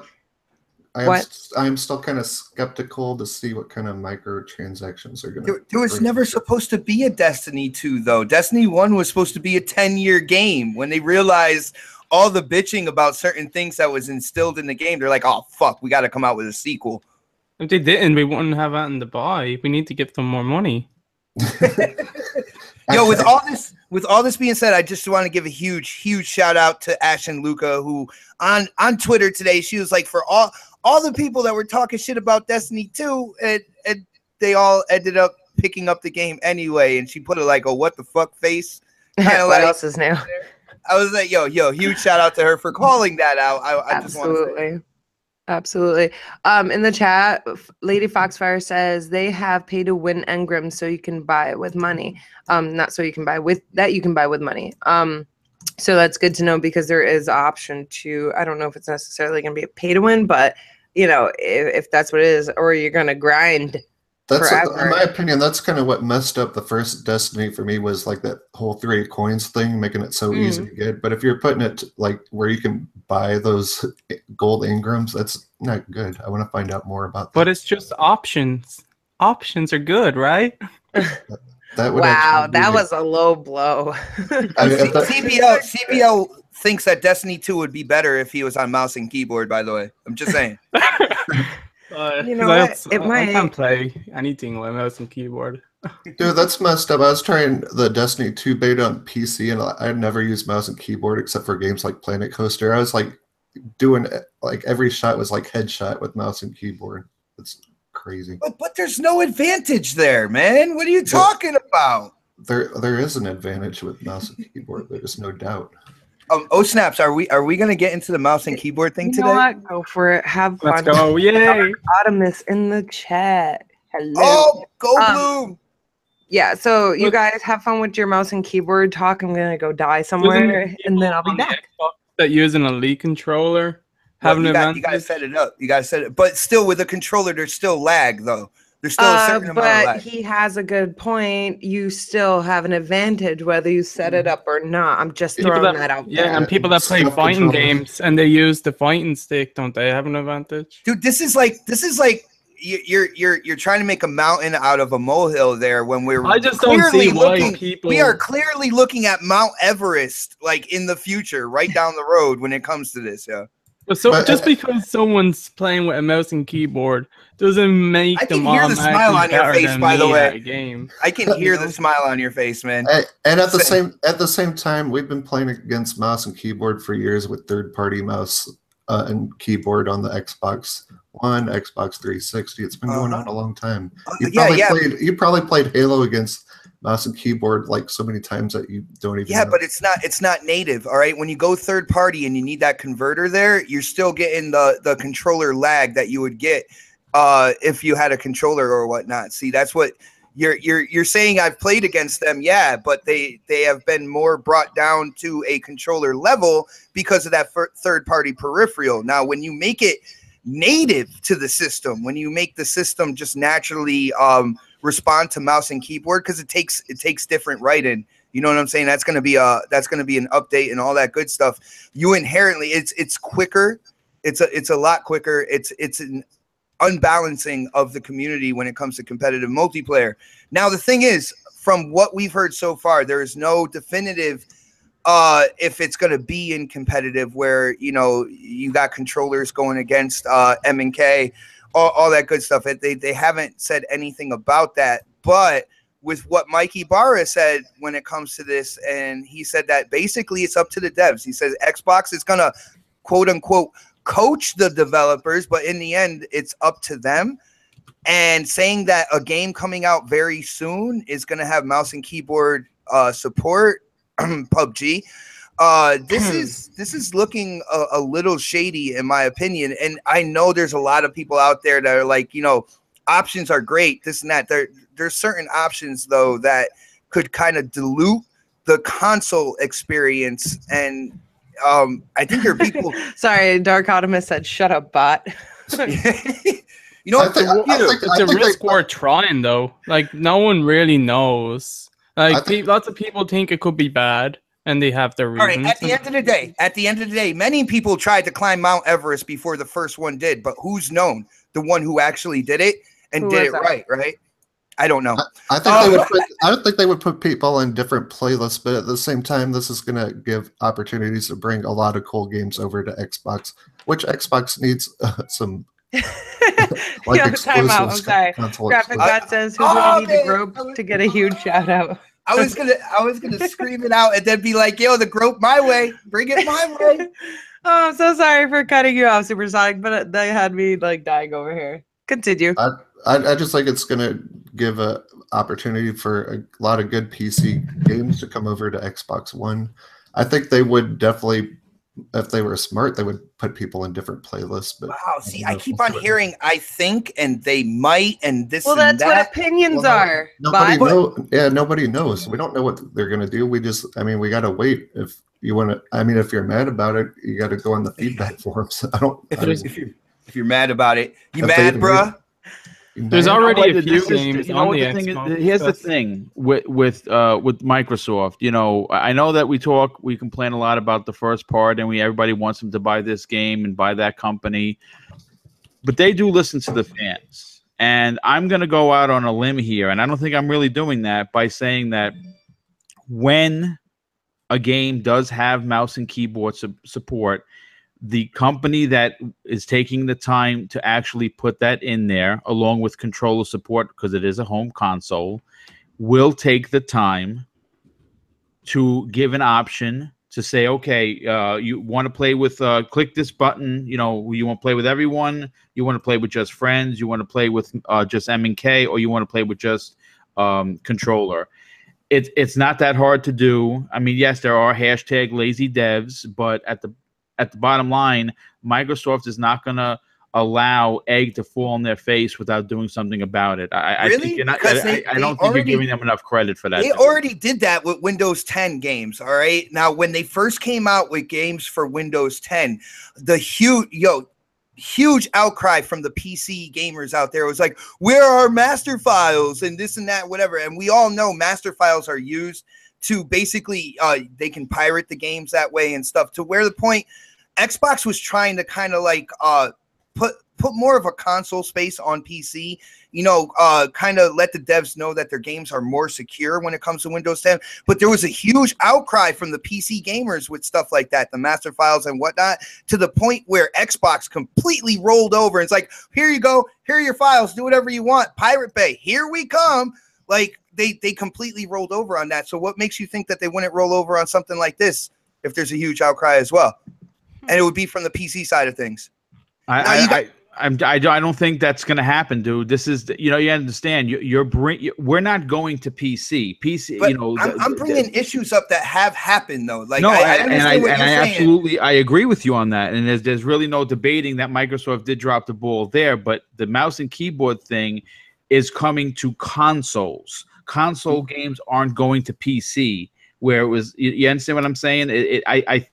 I'm still kind of skeptical to see what kind of microtransactions are going to. There was never supposed to be a Destiny 2, though. Destiny 1 was supposed to be a 10-year game. When they realized all the bitching about certain things that was instilled in the game, they're like, "Oh fuck, we got to come out with a sequel." If they didn't, we wouldn't have that in the buy. We need to give them more money. Yo, with all this being said, I just want to give a huge shout out to Ash and Luca, who on Twitter today, she was like, for all the people that were talking shit about Destiny 2, and they all ended up picking up the game anyway, and she put it like a what the fuck face. What like, else is new? I was like, yo, huge shout out to her for calling that out. I just want to say. Absolutely. In the chat, Lady Foxfire says they have pay to win engrams so you can buy with money. Not so you can buy with that, you can buy with money. So that's good to know, because there is an option to, I don't know if it's necessarily going to be a pay to win, but you know, if that's what it is, or you're going to grind. In my opinion, that's kind of what messed up the first Destiny for me, was like that whole 3 coins thing, making it so easy to get. But if you're putting it like where you can buy those gold engrams, that's not good. I want to find out more about that. But it's just options. Options are good, right? That would that was a low blow. CBL thinks that Destiny 2 would be better if he was on mouse and keyboard, by the way. I'm just saying. You know what? I can't play anything with mouse and keyboard. Dude, that's messed up. I was trying the Destiny 2 beta on PC, and I never used mouse and keyboard except for games like Planet Coaster. I was like doing like every shot was like headshot with mouse and keyboard. It's crazy. But there's no advantage there, man. What are you talking about? There is an advantage with mouse and keyboard. There's no doubt. Oh snaps! Are we gonna get into the mouse and keyboard thing today? Know what? Go for it. Have fun. Let's go! Yay! Artemis in the chat. Hello. Oh, go Bloom! Yeah. So you guys have fun with your mouse and keyboard talk. I'm gonna go die somewhere, and then I'll be back. That use an Elite controller. You gotta set it up. You gotta set it, but still with a controller, there's still lag though. There's still a certain amount of lag. But he has a good point. You still have an advantage whether you set it up or not. I'm just throwing that out there. Yeah, and people that play fighting games and they use the fighting stick, don't they have an advantage? Dude, this is like you're trying to make a mountain out of a molehill there when I just don't see why people. We are clearly looking at Mount Everest like in the future, right down the road when it comes to this. Yeah. So just because someone's playing with a mouse and keyboard doesn't make them automatically better. I can hear the smile on your face, by the way. Game. I can hear the smile on your face, man. And at the same time, we've been playing against mouse and keyboard for years with third-party mouse and keyboard on the Xbox One, Xbox 360. It's been going on a long time. You probably played Halo against mouse and keyboard like so many times that you don't even know. But it's not native. All right, when you go third party and you need that converter there, you're still getting the controller lag that you would get if you had a controller or whatnot. See, that's what you're saying. I've played against them, but they have been more brought down to a controller level because of that third party peripheral. Now when you make it native to the system, when you make the system just naturally respond to mouse and keyboard, because it takes different write-in, you know what I'm saying? That's gonna be an update and all that good stuff. You inherently it's quicker, it's a lot quicker. It's an unbalancing of the community when it comes to competitive multiplayer. Now the thing is, from what we've heard so far, there is no definitive if it's going to be in competitive where, you know, you got controllers going against M&K, all that good stuff. They haven't said anything about that. But with what Mikey Barra said when it comes to this, and he said that basically it's up to the devs. He says Xbox is going to, quote unquote, coach the developers, but in the end, it's up to them. And saying that a game coming out very soon is going to have mouse and keyboard support, PubG. This is looking a little shady in my opinion. And I know there's a lot of people out there that are like, you know, options are great, this and that. There's certain options though that could kind of dilute the console experience. And I think there are people. Sorry, Dark Optimus said, "Shut up, bot." You know, it's a risk worth trying though. Like no one really knows. Like lots of people think it could be bad, and they have their reasons. All right, at the end of the day, many people tried to climb Mount Everest before the first one did, but who's known? The one who actually did it and did it right? I don't know. I don't think they would put people in different playlists, but at the same time, this is going to give opportunities to bring a lot of cool games over to Xbox, which Xbox needs some Like time out. I'm sorry. Graphic God says, "Who do I need to grope to get a huge shout out?" I was gonna scream it out and then be like, "Yo, the grope my way, bring it my way." Oh, I'm so sorry for cutting you off, Supersonic, but they had me like dying over here. Continue. I just think it's gonna give a opportunity for a lot of good PC games to come over to Xbox One. I think they would definitely, if they were smart, they would put people in different playlists. But wow, see, I keep on hearing "I think" and "they might" and this. Well, and that's what opinions are. Nobody knows. We don't know what they're gonna do. We got to wait. If you want to, if you're mad about it, you got to go on the feedback forums. If you're mad about it, you mad, bruh? There's already a few games on the Xbox. Here's the thing with Microsoft. You know, I know that we complain a lot about the first part, and everybody wants them to buy this game and buy that company, but they do listen to the fans. And I'm going to go out on a limb here, and I don't think I'm really doing that by saying that when a game does have mouse and keyboard support, the company that is taking the time to actually put that in there, along with controller support, because it is a home console, will take the time to give an option to say, okay, you want to play with, click this button, you want to play with everyone, you want to play with just friends, you want to play with just M&K, or you want to play with just controller. It's not that hard to do. I mean, yes, there are hashtag lazy devs, but at the bottom line, Microsoft is not going to allow egg to fall on their face without doing something about it. I don't think you're giving them enough credit for that. They already did that with Windows 10 games. All right. Now, when they first came out with games for Windows 10, the huge outcry from the PC gamers out there was like, where are master files and this and that, whatever. And we all know master files are used to basically they can pirate the games that way and stuff, to where the point Xbox was trying to kind of like put more of a console space on PC, kind of let the devs know that their games are more secure when it comes to Windows 10. But there was a huge outcry from the PC gamers with stuff like that, the master files and whatnot, to the point where Xbox completely rolled over. It's like, here you go, here are your files, do whatever you want, Pirate Bay, here we come. Like they completely rolled over on that. So what makes you think that they wouldn't roll over on something like this if there's a huge outcry as well? And it would be from the PC side of things. I don't think that's going to happen, dude. This is, you understand. We're not going to PC. But I'm bringing issues up that have happened though. Like, no, I agree with you on that. And there's really no debating that Microsoft did drop the ball there. But the mouse and keyboard thing is coming to consoles. Console games aren't going to PC. Where it was, you understand what I'm saying? I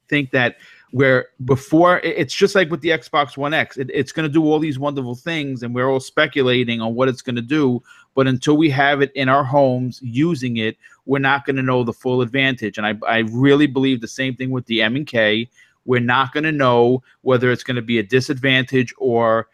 think that. Where before, it's just like with the Xbox One X, it's going to do all these wonderful things, and we're all speculating on what it's going to do. But until we have it in our homes using it, we're not going to know the full advantage. And I really believe the same thing with the M&K. We're not going to know whether it's going to be a disadvantage or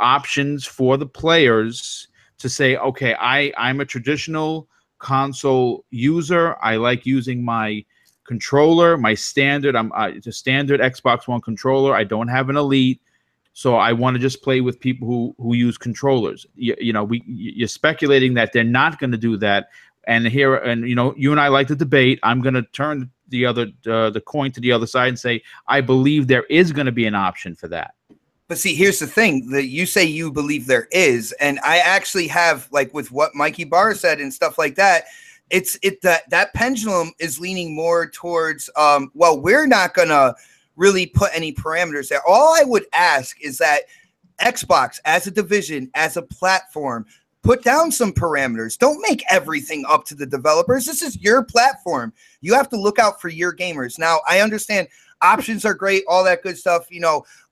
options for the players to say, okay, I'm a traditional console user. I like using my controller, my standard. It's a standard Xbox One controller. I don't have an Elite, so I want to just play with people who use controllers. You're speculating that they're not going to do that. And you and I like to debate. I'm going to turn the coin to the other side and say I believe there is going to be an option for that. But see, here's the thing that you say you believe there is, and I actually have, like with what Mikey Barr said and stuff like that. That pendulum is leaning more towards we're not gonna really put any parameters there. All I would ask is that Xbox as a division, as a platform, put down some parameters. Don't make everything up to the developers. This is your platform. You have to look out for your gamers. Now, I understand options are great, all that good stuff.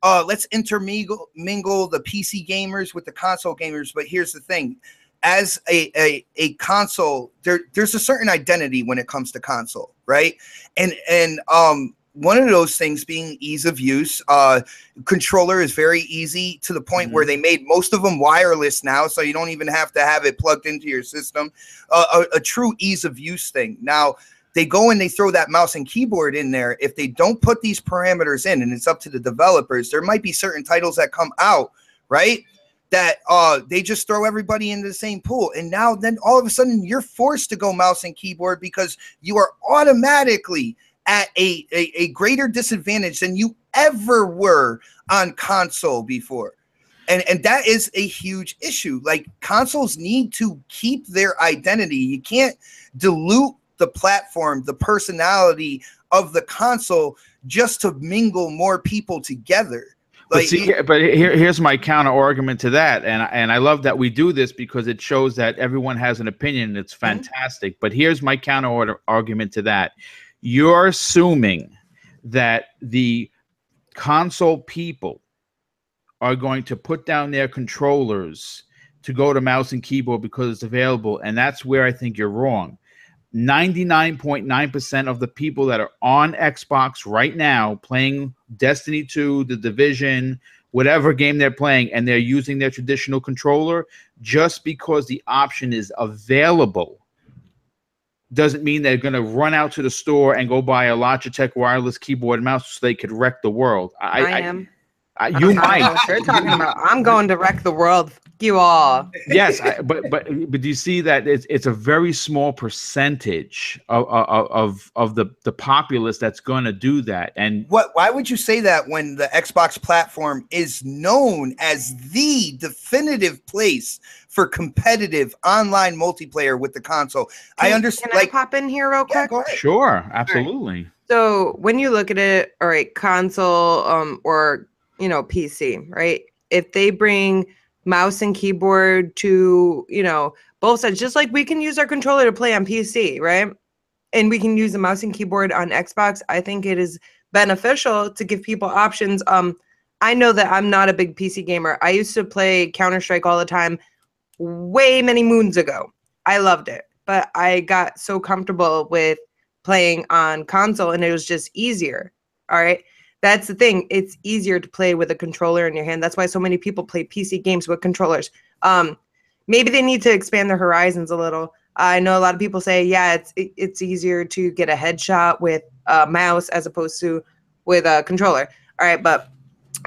Let's intermingle the PC gamers with the console gamers. But here's the thing. As a console, there's a certain identity when it comes to console, right? And one of those things being ease of use. Controller is very easy to the point where they made most of them wireless now, so you don't even have to have it plugged into your system. A true ease of use thing. Now, they go and they throw that mouse and keyboard in there. If they don't put these parameters in, and it's up to the developers, there might be certain titles that come out, right, that they just throw everybody into the same pool. And now then all of a sudden you're forced to go mouse and keyboard because you are automatically at a greater disadvantage than you ever were on console before. And that is a huge issue. Like, consoles need to keep their identity. You can't dilute the platform, the personality of the console just to mingle more people together. Like, here's my counter argument to that, and I love that we do this because it shows that everyone has an opinion, and it's fantastic. But here's my counter argument to that: you're assuming that the console people are going to put down their controllers to go to mouse and keyboard because it's available, and that's where I think you're wrong. 99.9% of the people that are on Xbox right now playing Destiny 2, The Division, whatever game they're playing, and they're using their traditional controller, just because the option is available doesn't mean they're going to run out to the store and go buy a Logitech wireless keyboard and mouse so they could wreck the world. I am. You might. What you're talking about. I'm going to wreck the world. You all. Yes, but do you see that it's a very small percentage of the populace that's going to do that? And why would you say that when the Xbox platform is known as the definitive place for competitive online multiplayer with the console? I understand. Can I pop in here real quick? Go ahead. Sure, absolutely. Right. So when you look at it, all right, console or PC, right? If they bring mouse and keyboard to, both sides, just like we can use our controller to play on PC, right? And we can use the mouse and keyboard on Xbox. I think it is beneficial to give people options. I know that I'm not a big PC gamer. I used to play Counter-Strike all the time way many moons ago. I loved it, but I got so comfortable with playing on console and it was just easier. All right. That's the thing. It's easier to play with a controller in your hand. That's why so many people play PC games with controllers. Maybe they need to expand their horizons a little. I know a lot of people say, yeah, it's easier to get a headshot with a mouse as opposed to with a controller. All right, but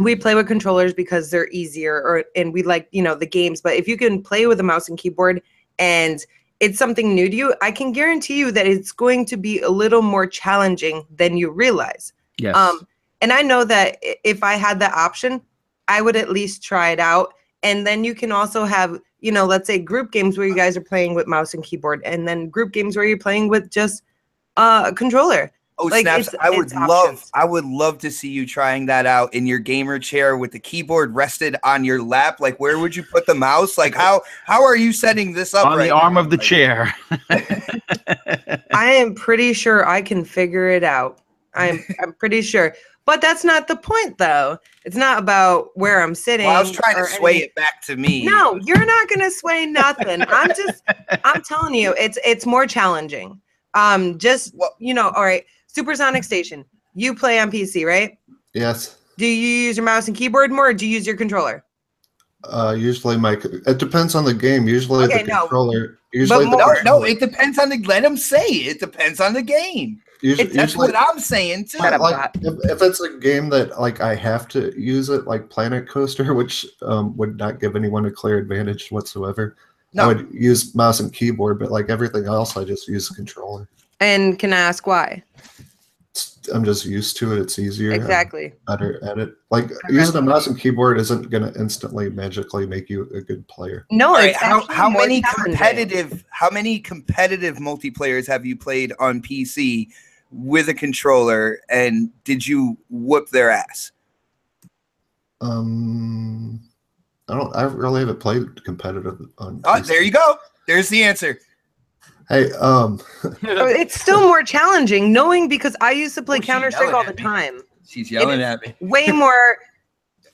we play with controllers because they're easier, and we like the games. But if you can play with a mouse and keyboard and it's something new to you, I can guarantee you that it's going to be a little more challenging than you realize. Yes. And I know that if I had the option, I would at least try it out. And then you can also have, let's say group games where you guys are playing with mouse and keyboard, and then group games where you're playing with just a controller. Oh, like, snaps! I would love to see you trying that out in your gamer chair with the keyboard rested on your lap. Like, where would you put the mouse? Like, how are you setting this up? On the arm of the chair. I am pretty sure I can figure it out. I'm pretty sure. But that's not the point, though. It's not about where I'm sitting. Well, I was trying to sway it back to me. No, you're not going to sway nothing. I'm telling you, it's more challenging. All right, Supersonic Station. You play on PC, right? Yes. Do you use your mouse and keyboard more, or do you use your controller? Usually it depends on the game. Usually the controller. It depends on let him say it depends on the game. That's what I'm saying too. Like, if it's a game that like I have to use it, like Planet Coaster, which would not give anyone a clear advantage whatsoever, I would use mouse and keyboard. But like everything else, I just use a controller. And can I ask why? I'm just used to it. It's easier. Exactly. Better at it. Like using a mouse and keyboard isn't going to instantly magically make you a good player. No. Right, how many competitive multiplayers have you played on PC with a controller, and did you whoop their ass? I really haven't played competitive on PC. There you go. There's the answer. Hey, it's still more challenging knowing, because I used to play Counter-Strike all the time. She's yelling at me. Way more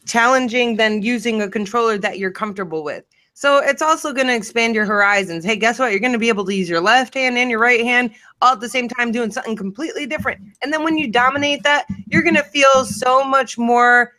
challenging than using a controller that you're comfortable with. So it's also going to expand your horizons. Hey, guess what? You're going to be able to use your left hand and your right hand all at the same time doing something completely different. And then when you dominate that, you're going to feel so much more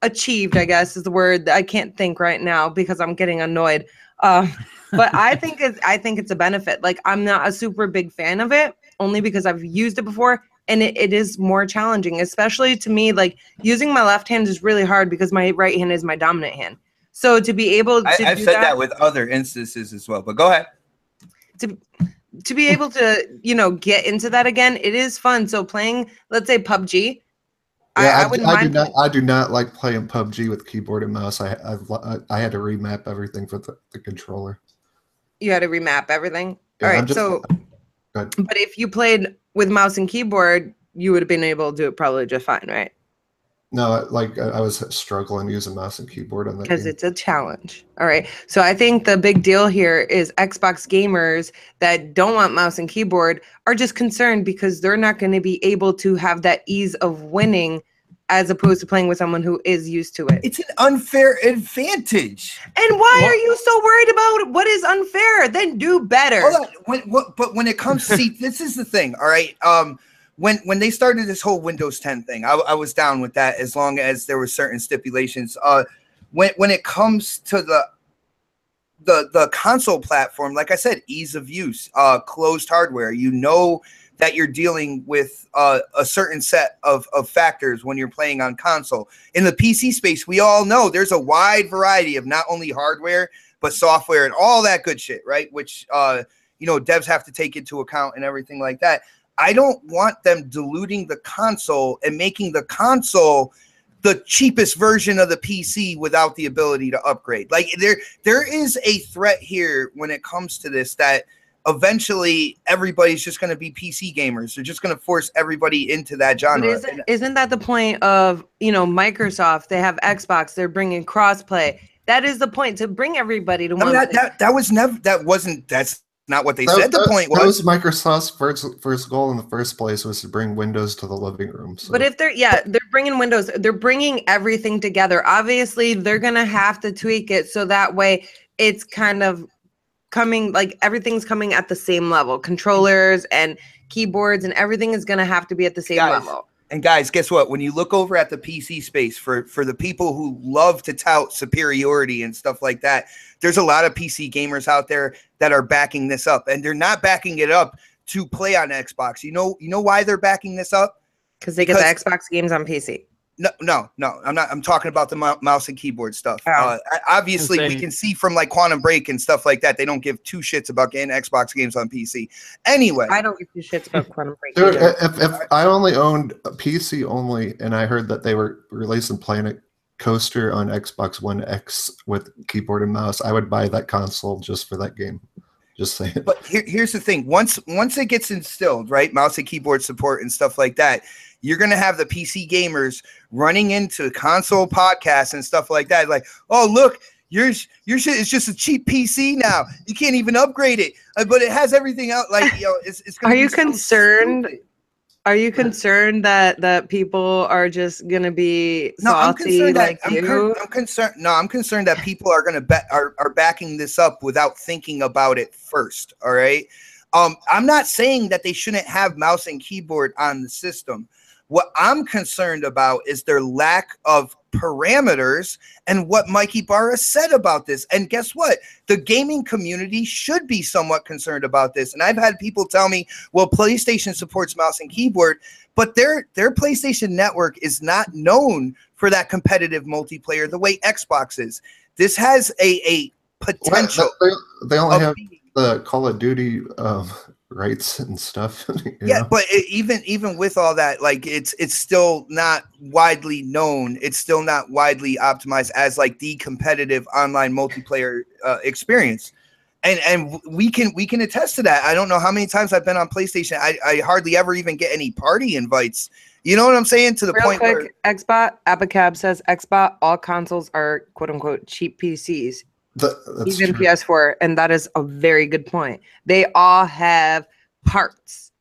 achieved, I guess is the word. I can't think right now because I'm getting annoyed. But I think it's a benefit. Like, I'm not a super big fan of it, only because I've used it before, and it is more challenging, especially to me. Like, using my left hand is really hard because my right hand is my dominant hand. So to be able to I've said that with other instances as well, but go ahead. To be able to, you know, get into that again, it is fun. So playing, let's say PubG, yeah, I wouldn't mind. I do not like playing PubG with keyboard and mouse. I had to remap everything for the controller. You had to remap everything. Yeah, all right, so but if you played with mouse and keyboard, you would have been able to do it probably just fine, right? No, like I was struggling using mouse and keyboard on that because it's a challenge. All right. So I think the big deal here is Xbox gamers that don't want mouse and keyboard are just concerned because they're not going to be able to have that ease of winning as opposed to playing with someone who is used to it. It's an unfair advantage. And why are you so worried about what is unfair? Then do better. Hold on. But when it comes, see, this is the thing. All right. When they started this whole Windows 10 thing, I was down with that as long as there were certain stipulations. When it comes to the console platform, like I said, ease of use, closed hardware, you know that you're dealing with a certain set of factors when you're playing on console. In the PC space, we all know there's a wide variety of not only hardware, but software and all that good shit, right? Which, you know, devs have to take into account and everything like that. I don't want them diluting the console and making the console the cheapest version of the PC without the ability to upgrade. Like there is a threat here when it comes to this that eventually everybody's just going to be PC gamers. They're just going to force everybody into that genre. Isn't that the point of, you know, Microsoft? They have Xbox. They're bringing crossplay. That is the point, to bring everybody to one. That's not what they said. The point was, that was Microsoft's first goal in the first place, was to bring Windows to the living room. So. But if they're bringing Windows, they're bringing everything together. Obviously, they're gonna have to tweak it so that way it's kind of coming, like everything's coming at the same level. Controllers and keyboards and everything is gonna have to be at the same level. And guys, guess what? When you look over at the PC space, for the people who love to tout superiority and stuff like that, there's a lot of PC gamers out there that are backing this up, and they're not backing it up to play on Xbox. You know why they're backing this up? Because they get the Xbox games on PC. No. I'm talking about the mouse and keyboard stuff. Obviously, we can see from like Quantum Break and stuff like that, they don't give two shits about getting Xbox games on PC. Anyway, I don't give two shits about Quantum Break. Dude, if I only owned a PC only, and I heard that they were releasing Planet Coaster on Xbox One X with keyboard and mouse, I would buy that console just for that game. Just saying. But here's the thing: once it gets instilled, right, mouse and keyboard support and stuff like that, you're going to have the PC gamers running into console podcasts and stuff like that. Like, oh, look, your shit is just a cheap PC now. You can't even upgrade it, but it has everything out. Like, you know, it's going to be Are you concerned? So are you concerned that people are just going to be salty I'm concerned that people are going to are backing this up without thinking about it first. All right. I'm not saying that they shouldn't have mouse and keyboard on the system. What I'm concerned about is their lack of parameters and what Mikey Barra said about this. And guess what? The gaming community should be somewhat concerned about this. And I've had people tell me, well, PlayStation supports mouse and keyboard, but their PlayStation network is not known for that competitive multiplayer the way Xbox is. This has a potential. They only have the Call of Duty rights and stuff. Yeah, but even with all that, like it's still not widely known. It's still not widely optimized as like the competitive online multiplayer experience. And we can attest to that. I don't know how many times I've been on PlayStation. I hardly ever even get any party invites. You know what I'm saying? To the Real point quick, where Xbot Abacab says Xbot, all consoles are quote unquote cheap PCs. Even true. PS4, and that is a very good point. They all have parts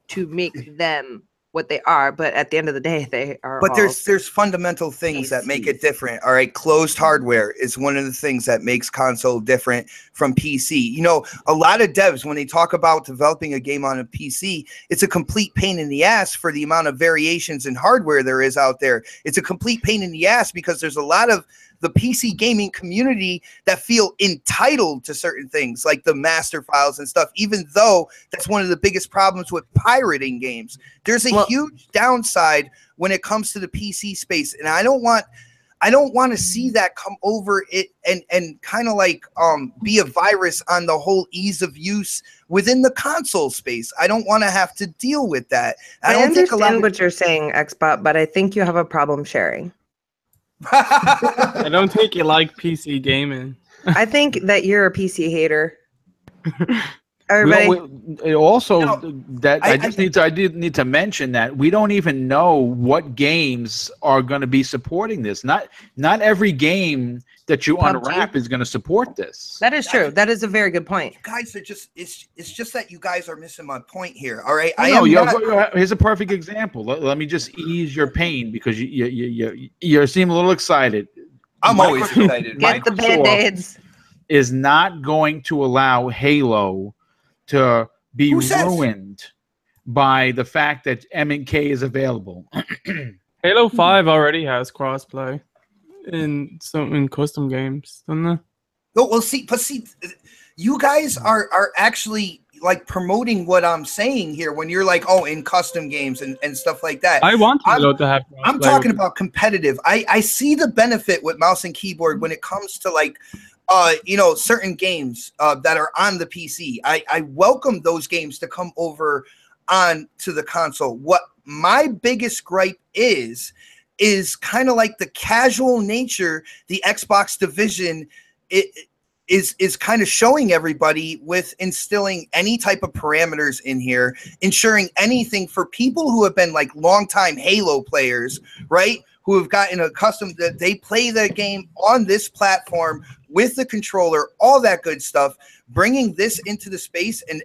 to make them what they are, but at the end of the day, they are. But there's fundamental things that make it different. All right, closed hardware is one of the things that makes console different from PC. You know, a lot of devs, when they talk about developing a game on a PC, it's a complete pain in the ass for the amount of variations in hardware there is out there. It's a complete pain in the ass because there's a lot of the PC gaming community that feel entitled to certain things like the master files and stuff, even though that's one of the biggest problems with pirating games. There's a huge downside when it comes to the PC space, and I don't want to see that come over it and kind of like be a virus on the whole ease of use within the console space. I don't want to have to deal with that. I understand what you're saying, Xbot, but I think you have a problem sharing. I don't think you like PC gaming. I think that you're a PC hater. Everybody. I did need to mention that we don't even know what games are going to be supporting this. Not every game that you PubG unwrap is going to support this. That is true. That is a very good point. You guys are just it's just that you guys are missing my point here. All right, Here's a perfect example. Let me just ease your pain because you seem a little excited. I'm always excited. Get the Band-Aids. Is not going to allow Halo to be ruined by the fact that M&K is available. Halo 5 already has crossplay in custom games, doesn't it? No, well, see, you guys are actually like promoting what I'm saying here when you're like, oh, in custom games and stuff like that. I want Halo to have crossplay. I'm talking about competitive. I see the benefit with mouse and keyboard when it comes to like certain games that are on the PC. I welcome those games to come over on to the console. What my biggest gripe is kind of like the casual nature the Xbox division is kind of showing everybody with instilling any type of parameters in here, ensuring anything for people who have been like longtime Halo players, right? Who have gotten accustomed that they play the game on this platform with the controller, all that good stuff, bringing this into the space and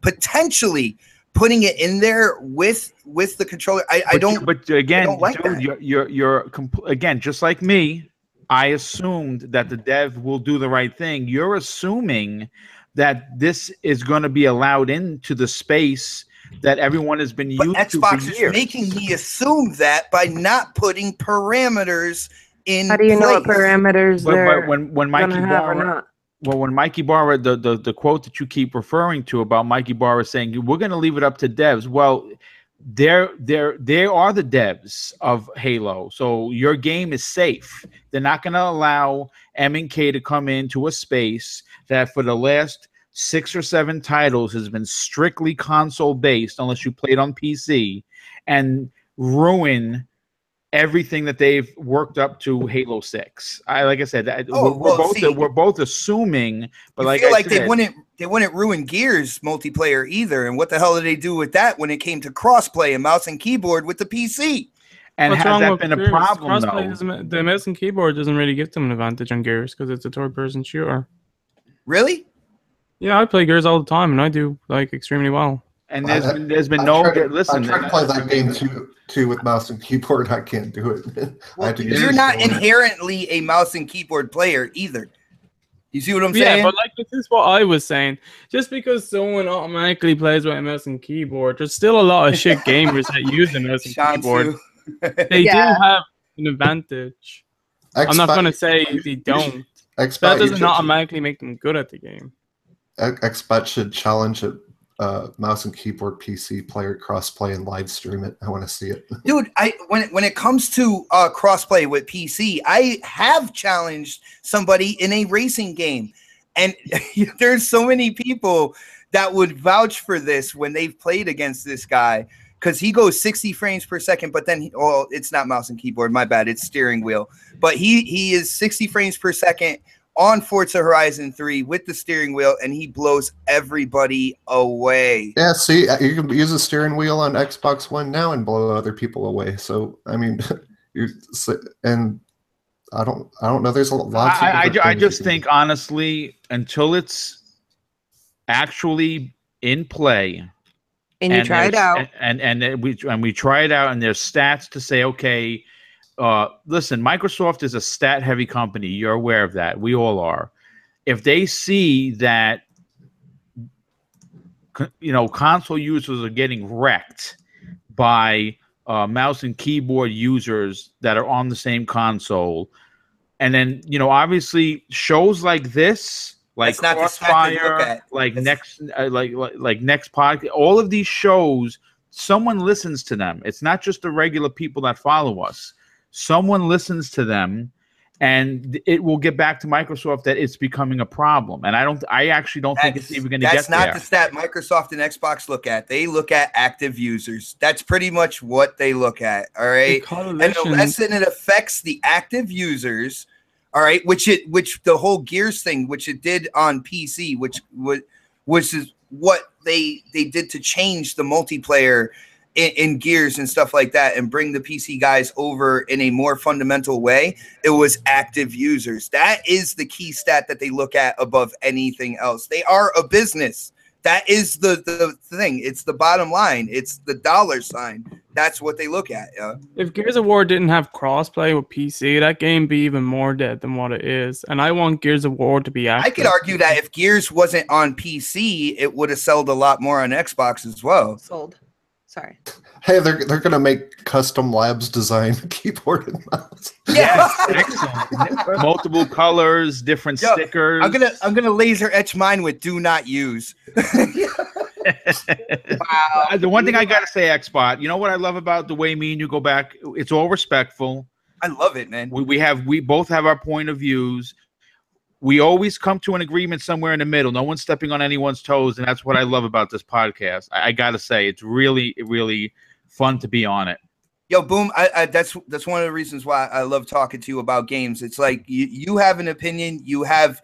potentially putting it in there with the controller. I don't like that. You're again, just like me, I assumed that the dev will do the right thing. You're assuming that this is going to be allowed into the space that everyone has been used to for years. Xbox is making me assume that by not putting parameters in How do you place. know what parameters they're when Mikey Barra, when Mikey Barra, the quote that you keep referring to about Mikey Barra saying we're going to leave it up to devs. Well, they are the devs of Halo, so your game is safe. They're not going to allow M&K to come into a space that for the last 6 or 7 titles has been strictly console based, unless you played on PC, and ruin everything that they've worked up to Halo 6. Like I said, we're both assuming, but like I said, they wouldn't ruin Gears multiplayer either. And what the hell did they do with that when it came to crossplay and mouse and keyboard with the PC? And has that been a problem though? The mouse and keyboard doesn't really give them an advantage on Gears because it's a third-person shooter. Really? Yeah, I play Gears all the time, and I do like extremely well. And there's been no listen. I tried to play that game too with mouse and keyboard. I can't do it. Well, you're not inherently a mouse and keyboard player either. You see what I'm saying? Yeah, but like this is what I was saying. Just because someone automatically plays with a mouse and keyboard, there's still a lot of shit gamers that use a mouse and keyboard. They do have an advantage. I'm not gonna say they don't. That doesn't automatically make them good at the game. Xbox should challenge it. Mouse and keyboard PC player crossplay and live stream it. I want to see it, dude. When it comes to crossplay with PC, I have challenged somebody in a racing game, and there's so many people that would vouch for this when they've played against this guy because he goes 60 frames per second. But then, it's not mouse and keyboard. My bad. It's steering wheel. But he is 60 frames per second on Forza Horizon 3 with the steering wheel, and he blows everybody away. Yeah, see, you can use a steering wheel on Xbox One now and blow other people away. So, I mean, and I don't know. There's a lot. I just think honestly, until it's actually in play, and you try it out, and we try it out, and there's stats to say, okay. Listen, Microsoft is a stat-heavy company. You're aware of that. We all are. If they see that, console users are getting wrecked by mouse and keyboard users that are on the same console, And then, you know, obviously shows like this, like Crossfire, like next podcast, all of these shows, someone listens to them. It's not just the regular people that follow us. Someone listens to them, and it will get back to Microsoft that it's becoming a problem. And I actually don't think it's even going to get there. That's not the stat Microsoft and Xbox look at. They look at active users. That's pretty much what they look at. All right. And unless it affects the active users, all right, which the whole Gears thing, which it did on PC, which is what they did to change the multiplayer in Gears and stuff like that, and bring the PC guys over in a more fundamental way. It was active users. That is the key stat that they look at above anything else. They are a business. That is the thing. It's the bottom line. It's the dollar sign. That's what they look at. Yeah. If Gears of War didn't have crossplay with PC, that game be even more dead than what it is. And I want Gears of War to be active. I could argue that if Gears wasn't on PC, it would have sold a lot more on Xbox as well. Sold. Sorry. Hey, they're gonna make custom labs design keyboard and mouse. Yes, excellent. Multiple colors, different stickers. I'm gonna laser etch mine with "do not use." Wow. The one thing I gotta say, Xbot, you know what I love about the way me and you go back? It's all respectful. I love it, man. We both have our point of views. We always come to an agreement somewhere in the middle. No one's stepping on anyone's toes, and that's what I love about this podcast. I gotta say, it's really, really fun to be on it. Yo, Boom, that's one of the reasons why I love talking to you about games. It's like you have an opinion. You have,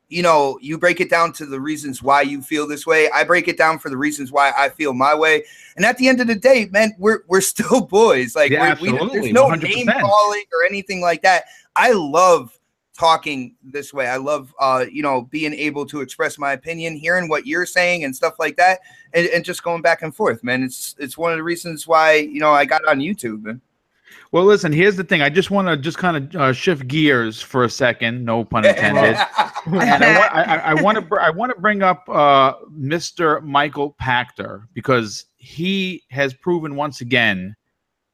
you know, you break it down to the reasons why you feel this way. I break it down for the reasons why I feel my way. And at the end of the day, man, we're still boys. Like, yeah, there's no 100%. Name calling or anything like that. I love talking this way. I love you know, being able to express my opinion, hearing what you're saying and stuff like that, and just going back and forth, man. It's one of the reasons why, you know, I got on YouTube, man. Well, listen, here's the thing. I just want to just kind of shift gears for a second, no pun intended. And I want to bring up Mr. Michael Pachter, because he has proven once again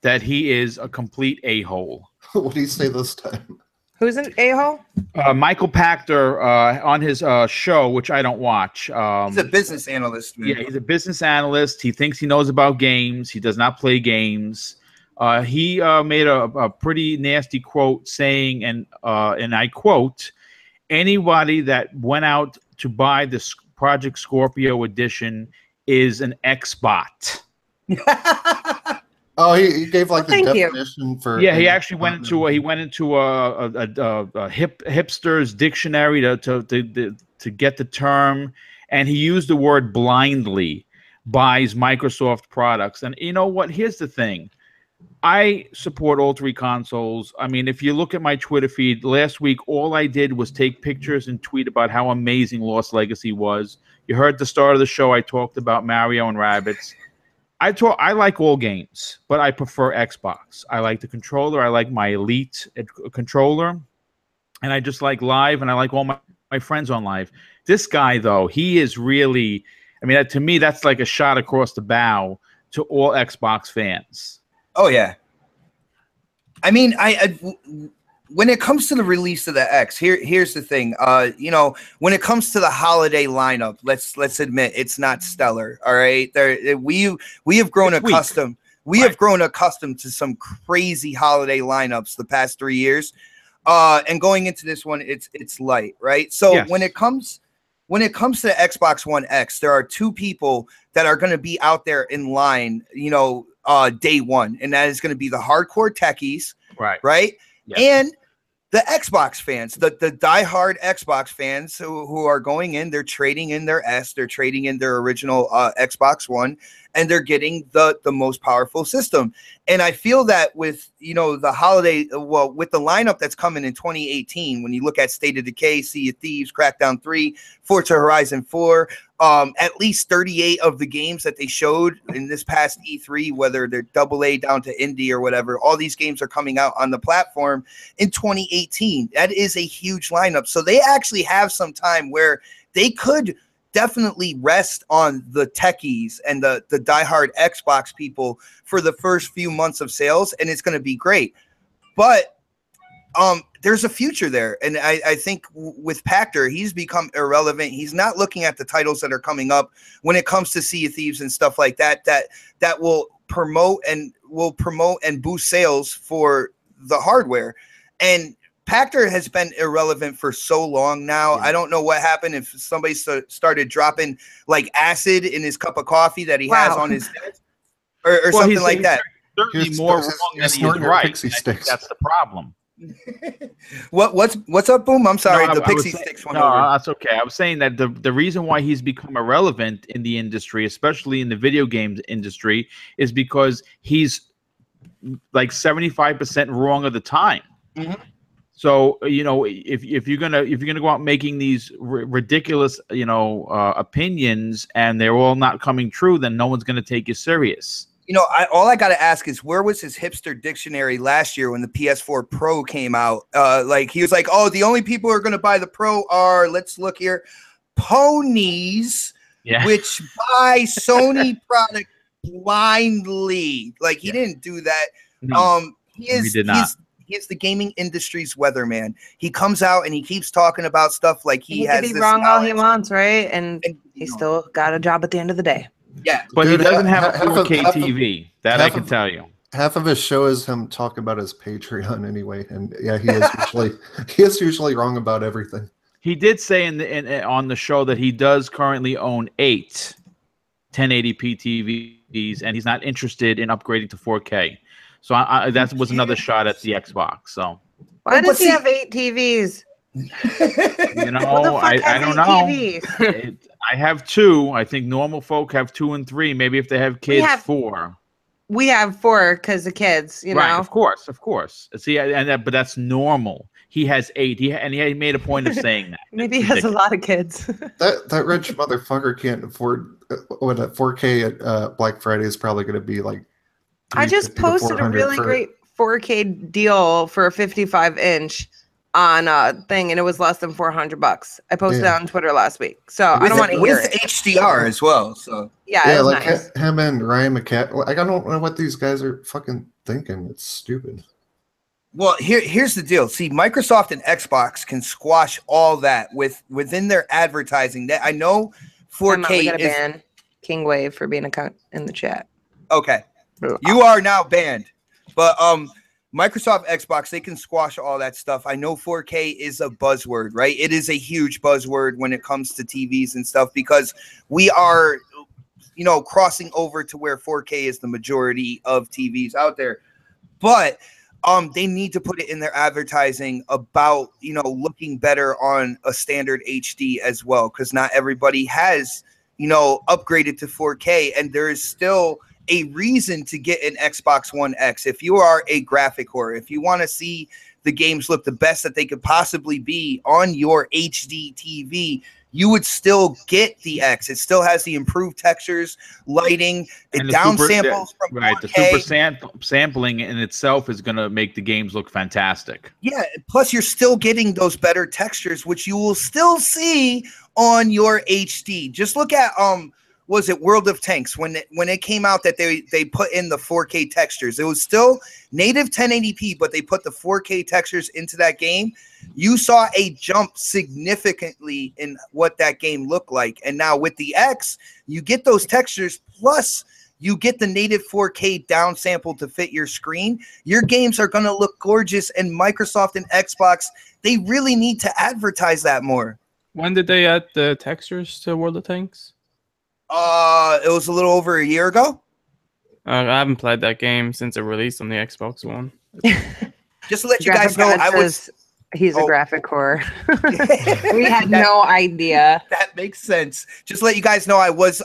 that he is a complete a-hole. What do you say this time? Who's an a-hole? Michael Pachter on his show, which I don't watch. He's a business analyst. Man. Yeah, he's a business analyst. He thinks he knows about games. He does not play games. He made a pretty nasty quote saying, and I quote, "Anybody that went out to buy this Project Scorpio edition is an Xbot." Oh, he gave like the definition for. Yeah, he actually went into a hipster's dictionary to get the term, and he used the word blindly buys Microsoft products. And you know what? Here's the thing. I support all three consoles. I mean, if you look at my Twitter feed last week, all I did was take pictures and tweet about how amazing Lost Legacy was. You heard at the start of the show I talked about Mario and Rabbids. I like all games, but I prefer Xbox. I like the controller. I like my Elite controller, and I just like live, and I like all my friends on live. This guy, though, he is really, I mean, to me, that's like a shot across the bow to all Xbox fans. Oh, yeah. I mean, when it comes to the release of the X, here's the thing. You know, when it comes to the holiday lineup, let's admit it's not stellar. All right, we have grown accustomed. We have grown accustomed to some crazy holiday lineups the past 3 years, and going into this one, it's light, right? So yes. when it comes to the Xbox One X, there are two people that are going to be out there in line, you know, day one, and that is going to be the hardcore techies, right? Yes. And the Xbox fans, the diehard Xbox fans who are going in, they're trading in their S, they're trading in their original Xbox One, and they're getting the most powerful system. And I feel that with, you know, the holiday, well, with the lineup that's coming in 2018, when you look at State of Decay, Sea of Thieves, Crackdown 3, Forza Horizon 4, at least 38 of the games that they showed in this past E3, whether they're AA down to indie or whatever, all these games are coming out on the platform in 2018. That is a huge lineup. So they actually have some time where they could definitely rest on the techies and the diehard Xbox people for the first few months of sales, and it's going to be great. But there's a future there. And I think with Pactor, he's become irrelevant. He's not looking at the titles that are coming up when it comes to Sea of Thieves and stuff like that, that will promote and boost sales for the hardware. And Pactor has been irrelevant for so long now. Yeah. I don't know what happened if somebody started dropping like acid in his cup of coffee that he has on his head or something like that. Certainly more wrong than he's right. Pixie sticks. That's the problem. What's up, Boom? I'm sorry, the Pixie Sticks one. No, that's okay. I was saying that the reason why he's become irrelevant in the industry, especially in the video games industry, is because he's like 75% wrong of the time. Mm-hmm. So if you're gonna go out making these ridiculous opinions and they're all not coming true, then no one's gonna take you serious. All I got to ask is, where was his hipster dictionary last year when the PS4 Pro came out? Like he was like, oh, the only people who are going to buy the Pro are, let's look here, ponies, which buy Sony product blindly. Like he didn't do that. No, he did not. He is the gaming industry's weatherman. He comes out and he keeps talking about stuff like he has can be wrong all he wants, right? And he still got a job at the end of the day. Yeah, but he doesn't have a 4K TV. That I can tell you. Half of his show is him talking about his Patreon anyway, and yeah, he is usually wrong about everything. He did say on the show that he does currently own 8 1080p TVs, and he's not interested in upgrading to 4K. So that was another shot at the Xbox. So why does he have 8 TVs? I don't know. I have 2. I think normal folk have 2 and 3. Maybe if they have kids, 4. We have 4 because of kids, right, of course. See, but that's normal. He has 8. He made a point of saying that. Maybe he has a lot of kids. that rich motherfucker can't afford what a 4K at Black Friday is probably going to be like. I just posted a really great 4K deal for a 55-inch. On a thing, and it was less than $400. I posted that on Twitter last week, so I don't want to hear it. With HDR as well, so yeah, like nice. Him and Ryan McCat. Like, I don't know what these guys are fucking thinking. It's stupid. Well, here's the deal. See, Microsoft and Xbox can squash all that within their advertising. That I know 4K we gotta ban King Wave for being in the chat. Okay, you are now banned, but Microsoft, Xbox, they can squash all that stuff. I know 4K is a buzzword, right? It is a huge buzzword when it comes to TVs and stuff because we are, crossing over to where 4K is the majority of TVs out there. But they need to put it in their advertising about, looking better on a standard HD as well, because not everybody has, upgraded to 4K, and there is still a reason to get an Xbox One X. If you are a graphic whore, if you want to see the games look the best that they could possibly be on your HD TV, you would still get the X. It still has the improved textures, lighting, it downsamples from 4K. The super sampling in itself is going to make the games look fantastic. Yeah, plus you're still getting those better textures, which you will still see on your HD. Just look at was it World of Tanks when it came out that they put in the 4K textures. It was still native 1080p, but they put the 4K textures into that game. You saw a jump significantly in what that game looked like. And now with the X, you get those textures, plus you get the native 4K downsample to fit your screen. Your games are going to look gorgeous, and Microsoft and Xbox, they really need to advertise that more. When did they add the textures to World of Tanks? It was a little over a year ago. I haven't played that game since it released on the Xbox One. Just to let you guys know, he's a graphic whore. We had no idea. That makes sense. Just to let you guys know, I was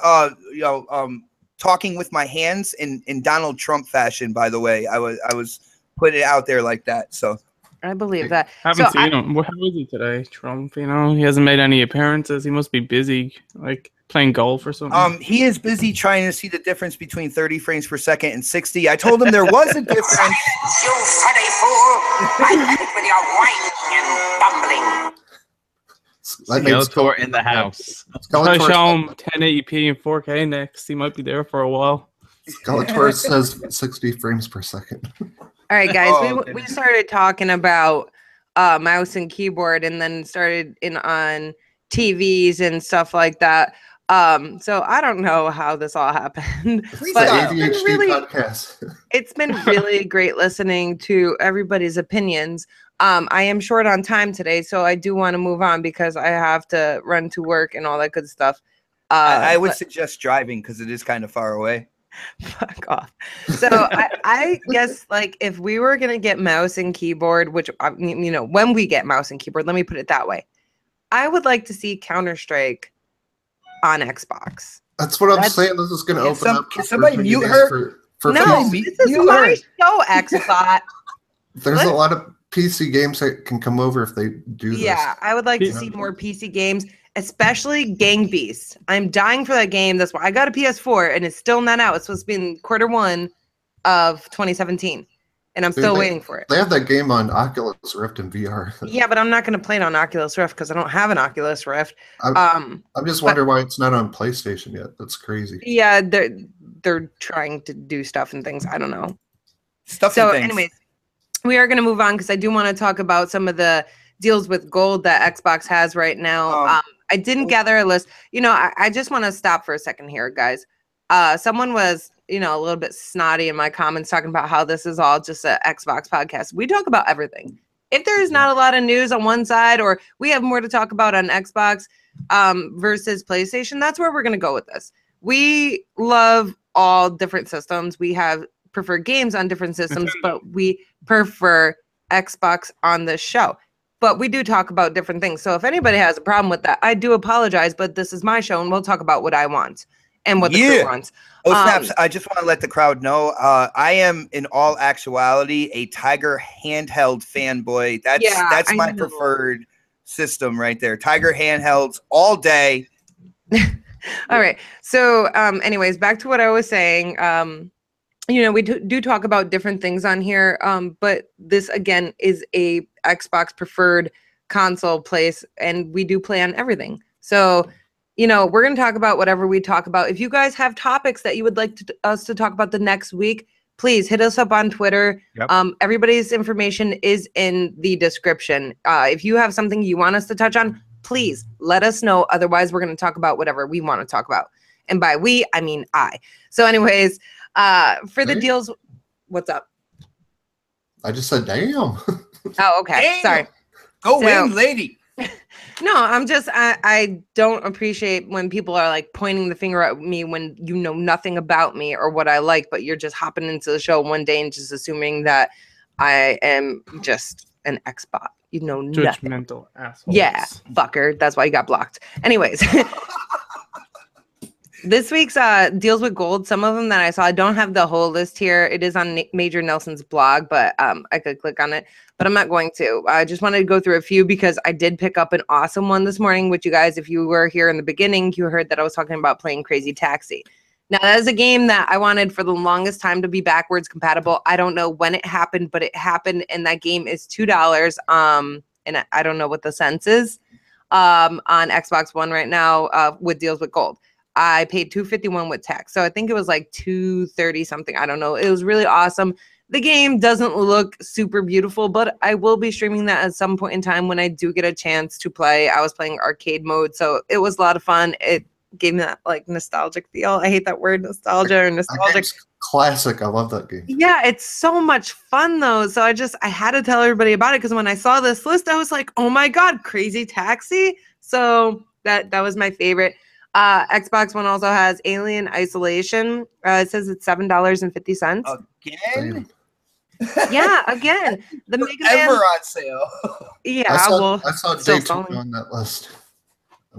talking with my hands in Donald Trump fashion. By the way, I was putting it out there like that. So I believe that. I haven't seen him. How is he today, Trump? He hasn't made any appearances. He must be busy, like playing golf or something. He is busy trying to see the difference between 30 frames per second and 60. I told him there was a difference. You funny fool! I like with your whining and bumbling. Skeletor in the house. I'll show him 1080p and 4K next. He might be there for a while. Skeletor says 60 frames per second. All right, guys, we started talking about mouse and keyboard, and then started in on TVs and stuff like that. So I don't know how this all happened, but it's been really great listening to everybody's opinions. I am short on time today, so I do want to move on because I have to run to work and all that good stuff. I would suggest driving because it is kind of far away. Fuck off. So I guess like if we were gonna get mouse and keyboard, which you know, when we get mouse and keyboard, let me put it that way, I would like to see Counter-Strike on Xbox. That's what I'm saying. This is going to open up. Can somebody mute her? No, this is my show, Xbox. There's a lot of PC games that can come over if they do this. Yeah, I would like to see more PC games, especially Gang Beasts. I'm dying for that game. That's why I got a PS4, and it's still not out. It's supposed to be in Q1 of 2017. And I'm still waiting for it. They have that game on Oculus Rift and VR. Yeah, but I'm not going to play it on Oculus Rift because I don't have an Oculus Rift. I'm just wondering why it's not on PlayStation yet. That's crazy. Yeah, they're trying to do stuff and things. I don't know. Anyways, we are going to move on because I do want to talk about some of the deals with gold that Xbox has right now. I didn't gather a list. You know, I just want to stop for a second here, guys. Someone was, you know, a little bit snotty in my comments talking about how this is all just an Xbox podcast. We talk about everything. If there is not a lot of news on one side, or we have more to talk about on Xbox versus PlayStation, that's where we're going to go with this. We love all different systems. We have preferred games on different systems, but we prefer Xbox on this show. But we do talk about different things. So if anybody has a problem with that, I do apologize, but this is my show and we'll talk about what I want and what the crew wants. Oh, snaps. I just want to let the crowd know I am in all actuality a Tiger handheld fanboy. That's my preferred system right there. Tiger handhelds all day. All right. So anyways, back to what I was saying. You know, we do talk about different things on here, but this again is a Xbox preferred console place, and we do play on everything. So, you know, we're going to talk about whatever we talk about. If you guys have topics that you would like us to talk about the next week, please hit us up on Twitter. Yep. Everybody's information is in the description. If you have something you want us to touch on, please let us know. Otherwise, we're going to talk about whatever we want to talk about. And by we, I mean I. So anyways, for the deals, what's up? I just said, damn. Oh, okay. Damn. Sorry. Go in, lady. No, I'm just, I don't appreciate when people are like pointing the finger at me when you know nothing about me or what I like, but you're just hopping into the show one day and just assuming that I am just an Xbot. You know nothing. Judgmental assholes. Yeah, fucker. That's why you got blocked. Anyways. This week's deals with gold, some of them that I saw, I don't have the whole list here. It is on Major Nelson's blog, but I could click on it, but I'm not going to. I just wanted to go through a few because I did pick up an awesome one this morning, which you guys, if you were here in the beginning, you heard that I was talking about playing Crazy Taxi. Now, that is a game that I wanted for the longest time to be backwards compatible. I don't know when it happened, but it happened, and that game is $2. And I don't know what the cents is on Xbox One right now with deals with gold. I paid $251 with tax. So I think it was like $230 something. I don't know. It was really awesome. The game doesn't look super beautiful, but I will be streaming that at some point in time when I do get a chance to play. I was playing arcade mode, so it was a lot of fun. It gave me that like nostalgic feel. I hate that word, nostalgia or nostalgic. Classic. I love that game. Yeah, it's so much fun though. So I had to tell everybody about it because when I saw this list, I was like, oh my God, Crazy Taxi. So that was my favorite. Xbox One also has Alien Isolation. It says it's $7.50. Again? Yeah, again. The Mega Man. Ever on sale. Yeah, I saw Daytona on that list.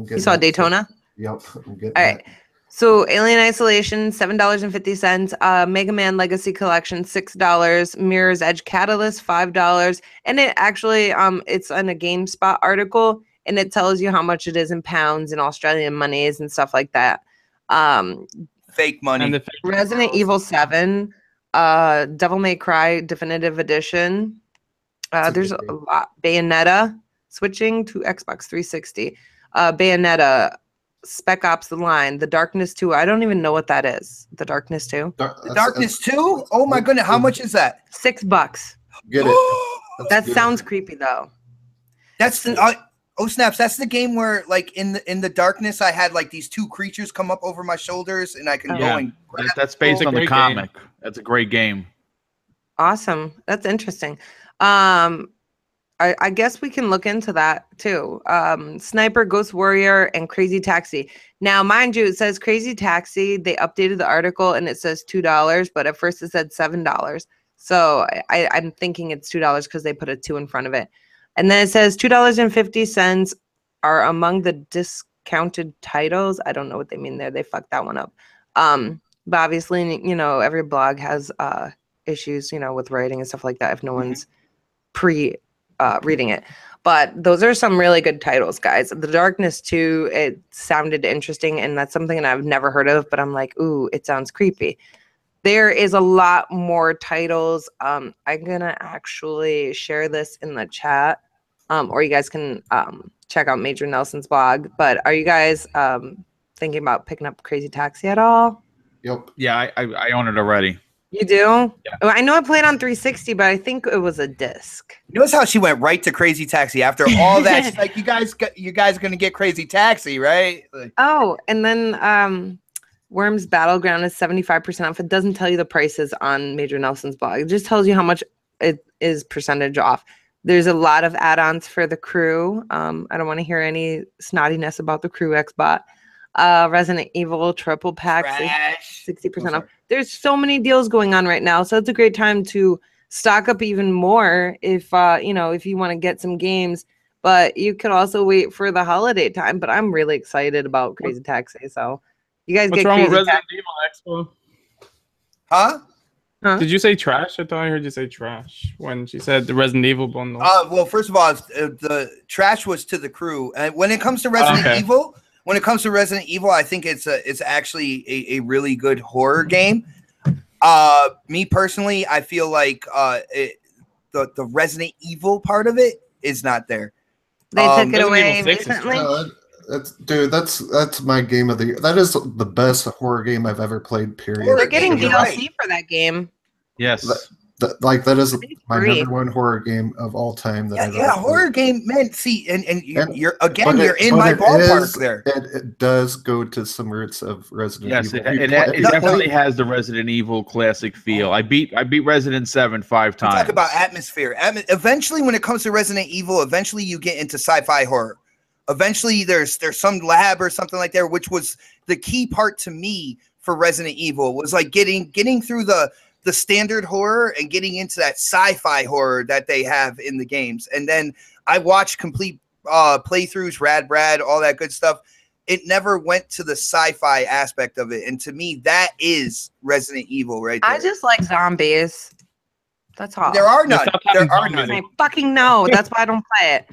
You saw Daytona? Yep. I'm getting all right. So Alien Isolation, $7.50. Mega Man Legacy Collection, $6. Mirror's Edge Catalyst, $5. And it actually, it's in a GameSpot article. And it tells you how much it is in pounds and Australian monies and stuff like that. Fake money. Resident Evil 7, Devil May Cry Definitive Edition. There's a lot. Bayonetta, switching to Xbox 360. Bayonetta, Spec Ops The Line, The Darkness 2. I don't even know what that is. The Darkness 2? The Darkness 2? Oh my goodness. How much is that? $6. Get it. That sounds creepy though. That's oh snaps! That's the game where, like, in the darkness, I had like these two creatures come up over my shoulders, and I can go and grab. That's based on the comic. That's a great game. Awesome. That's interesting. I guess we can look into that too. Sniper, Ghost Warrior, and Crazy Taxi. Now, mind you, it says Crazy Taxi. They updated the article and it says $2, but at first it said $7. So I'm thinking it's $2 because they put a 2 in front of it. And then it says $2.50 are among the discounted titles. I don't know what they mean there. They fucked that one up. But obviously, you know, every blog has issues, you know, with writing and stuff like that if no one's reading it. But those are some really good titles, guys. The Darkness 2, it sounded interesting, and that's something that I've never heard of, but I'm like, ooh, it sounds creepy. There is a lot more titles. I'm gonna actually share this in the chat, or you guys can check out Major Nelson's blog. But are you guys thinking about picking up Crazy Taxi at all? Yep. Yeah, I own it already. You do? Yeah. I know I played on 360, but I think it was a disc. Notice how she went right to Crazy Taxi after all that. She's like, you guys gonna get Crazy Taxi, right? Like, oh, and then Worms Battleground is 75% off. It doesn't tell you the prices on Major Nelson's blog. It just tells you how much it is percentage off. There's a lot of add-ons for the crew. I don't want to hear any snottiness about the crew Xbot. Resident Evil triple pack, 60% off. There's so many deals going on right now, so it's a great time to stock up even more if you know, if you want to get some games. But you could also wait for the holiday time. But I'm really excited about Crazy Taxi. So you guys get Crazy Resident Taxi. Evil Expo? Huh? Did you say trash? I thought I heard you say trash when she said the Resident Evil bundle. Well, first of all, the trash was to the crew. And when it comes to Resident Evil. When it comes to Resident Evil, I think it's actually a really good horror game. Me personally, I feel like the Resident Evil part of it is not there. They took it away recently. That's my game of the year. That is the best horror game I've ever played. Period. They're getting DLC for that game. Yes. That is my #1 horror game of all time. Horror game, man. See, and you're in my ballpark there. It does go to some roots of Resident Evil. Yes, it definitely has the Resident Evil classic feel. I beat Resident 7 5 times. Talk about atmosphere. Eventually, when it comes to Resident Evil, eventually you get into sci-fi horror. Eventually, there's some lab or something like that, which was the key part to me for Resident Evil. Was like getting through the standard horror and getting into that sci-fi horror that they have in the games. And then I watched complete playthroughs, Rad Brad, all that good stuff. It never went to the sci-fi aspect of it. And to me, that is Resident Evil right there. I just like zombies. That's all. There are none. There are none. I fucking know. That's why I don't play it.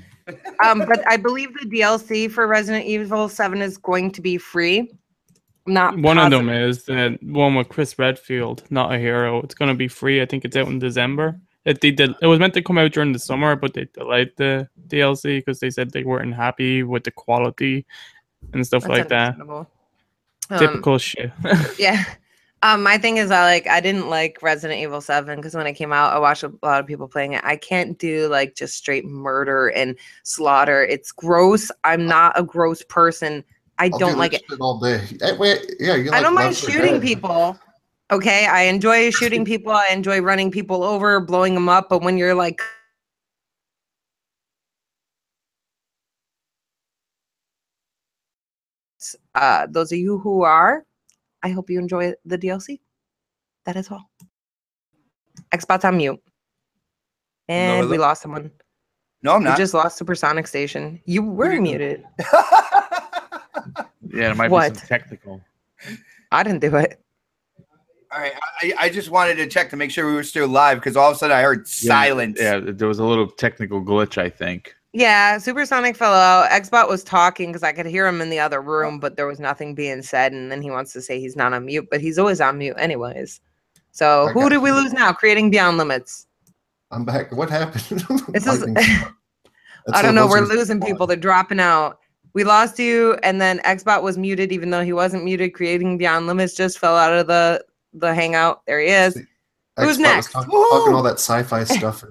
But I believe the DLC for Resident Evil 7 is going to be free. Not one positive. Of them is the one with Chris Redfield, Not a Hero. It's gonna be free. I think it's out in December. It was meant to come out during the summer, but they delayed the DLC because they said they weren't happy with the quality and stuff like that. Typical shit. Yeah. My thing is I didn't like Resident Evil 7 because when it came out, I watched a lot of people playing it. I can't do like just straight murder and slaughter. It's gross. I'm not a gross person. I don't like it all day. I don't mind shooting people. Okay, I enjoy shooting people. I enjoy running people over, blowing them up. But when you're like, those of you who are, I hope you enjoy the DLC. That is all. Xbox on mute, and we lost someone. No, I'm not. We just lost Supersonic Station. You were muted. Yeah, it might be some technical. I didn't do it. All right, I just wanted to check to make sure we were still live because all of a sudden I heard silence. Yeah, there was a little technical glitch, I think. Yeah, Supersonic fell out. Xbot was talking because I could hear him in the other room, but there was nothing being said. And then he wants to say he's not on mute, but he's always on mute anyways. So who did we lose now? Creating Beyond Limits. I'm back. What happened? This is, I don't know. We're losing people. They're dropping out. We lost you, and then Xbot was muted, even though he wasn't muted. Creating Beyond Limits just fell out of the hangout. There he is. Who's next? Talking all that sci-fi stuff.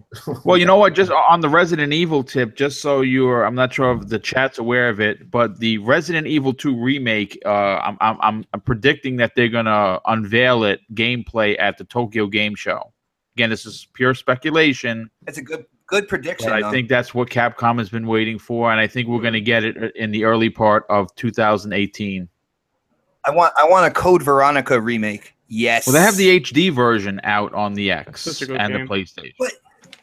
Well, you know what? Just on the Resident Evil tip, just so I'm not sure if the chat's aware of it, but the Resident Evil 2 remake, I'm predicting that they're gonna unveil it gameplay at the Tokyo Game Show. Again, this is pure speculation. It's a good prediction. But I think that's what Capcom has been waiting for, and I think we're gonna get it in the early part of 2018. I want a Code Veronica remake. Yes. Well, they have the HD version out on the X and the PlayStation. But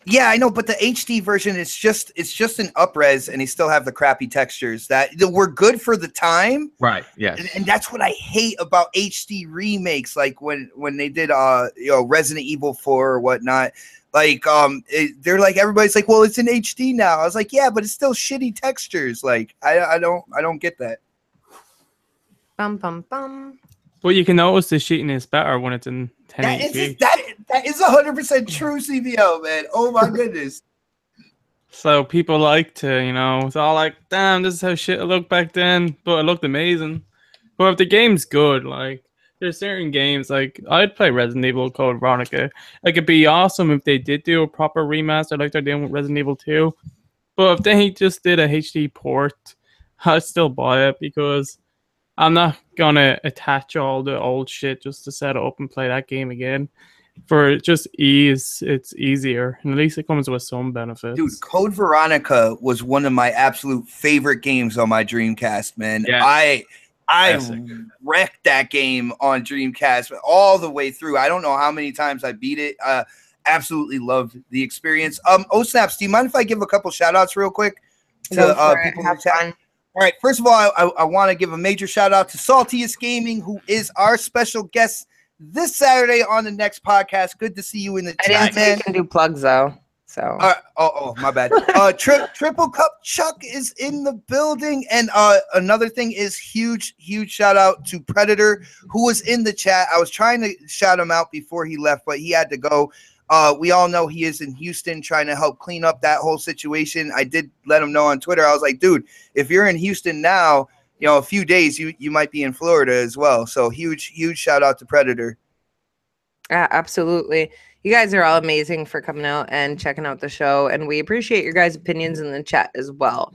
yeah, I know, but the HD version it's just an up-res, and they still have the crappy textures that were good for the time. Right. Yes. And that's what I hate about HD remakes, like when they did Resident Evil 4 or whatnot. Like they're like, everybody's like, well, it's in HD now. I was like, yeah, but it's still shitty textures. Like I don't get that. Bum bum bum. Well, you can notice the shitting is better when it's in 1080p. That is 100% true, CBO, man. Oh my goodness. So people like to, it's all like, damn, this is how shit it looked back then, but it looked amazing. But if the game's good, like, there's certain games, like, I'd play Resident Evil Code Veronica. Like, it'd be awesome if they did do a proper remaster like they're doing with Resident Evil 2. But if they just did a HD port, I'd still buy it because I'm not gonna attach all the old shit just to set it up and play that game again. For just ease, it's easier, and at least it comes with some benefits. Dude, Code Veronica was one of my absolute favorite games on my Dreamcast, man. Yeah. I wrecked that game on Dreamcast all the way through. I don't know how many times I beat it. Absolutely loved the experience. Snaps, do you mind if I give a couple shout outs real quick to people in the chat? All right, first of all, I want to give a major shout out to Saltiest Gaming, who is our special guest this Saturday on the next podcast. Good to see you in the chat. I didn't say you can do plugs though. So my bad. Triple Cup Chuck is in the building, and another thing is huge shout out to Predator, who was in the chat. I was trying to shout him out before he left, but he had to go. We all know he is in Houston trying to help clean up that whole situation. I did let him know on Twitter. I was like, dude, if you're in Houston now, a few days, you might be in Florida as well. So huge shout out to Predator. Absolutely. You guys are all amazing for coming out and checking out the show, and we appreciate your guys' opinions in the chat as well.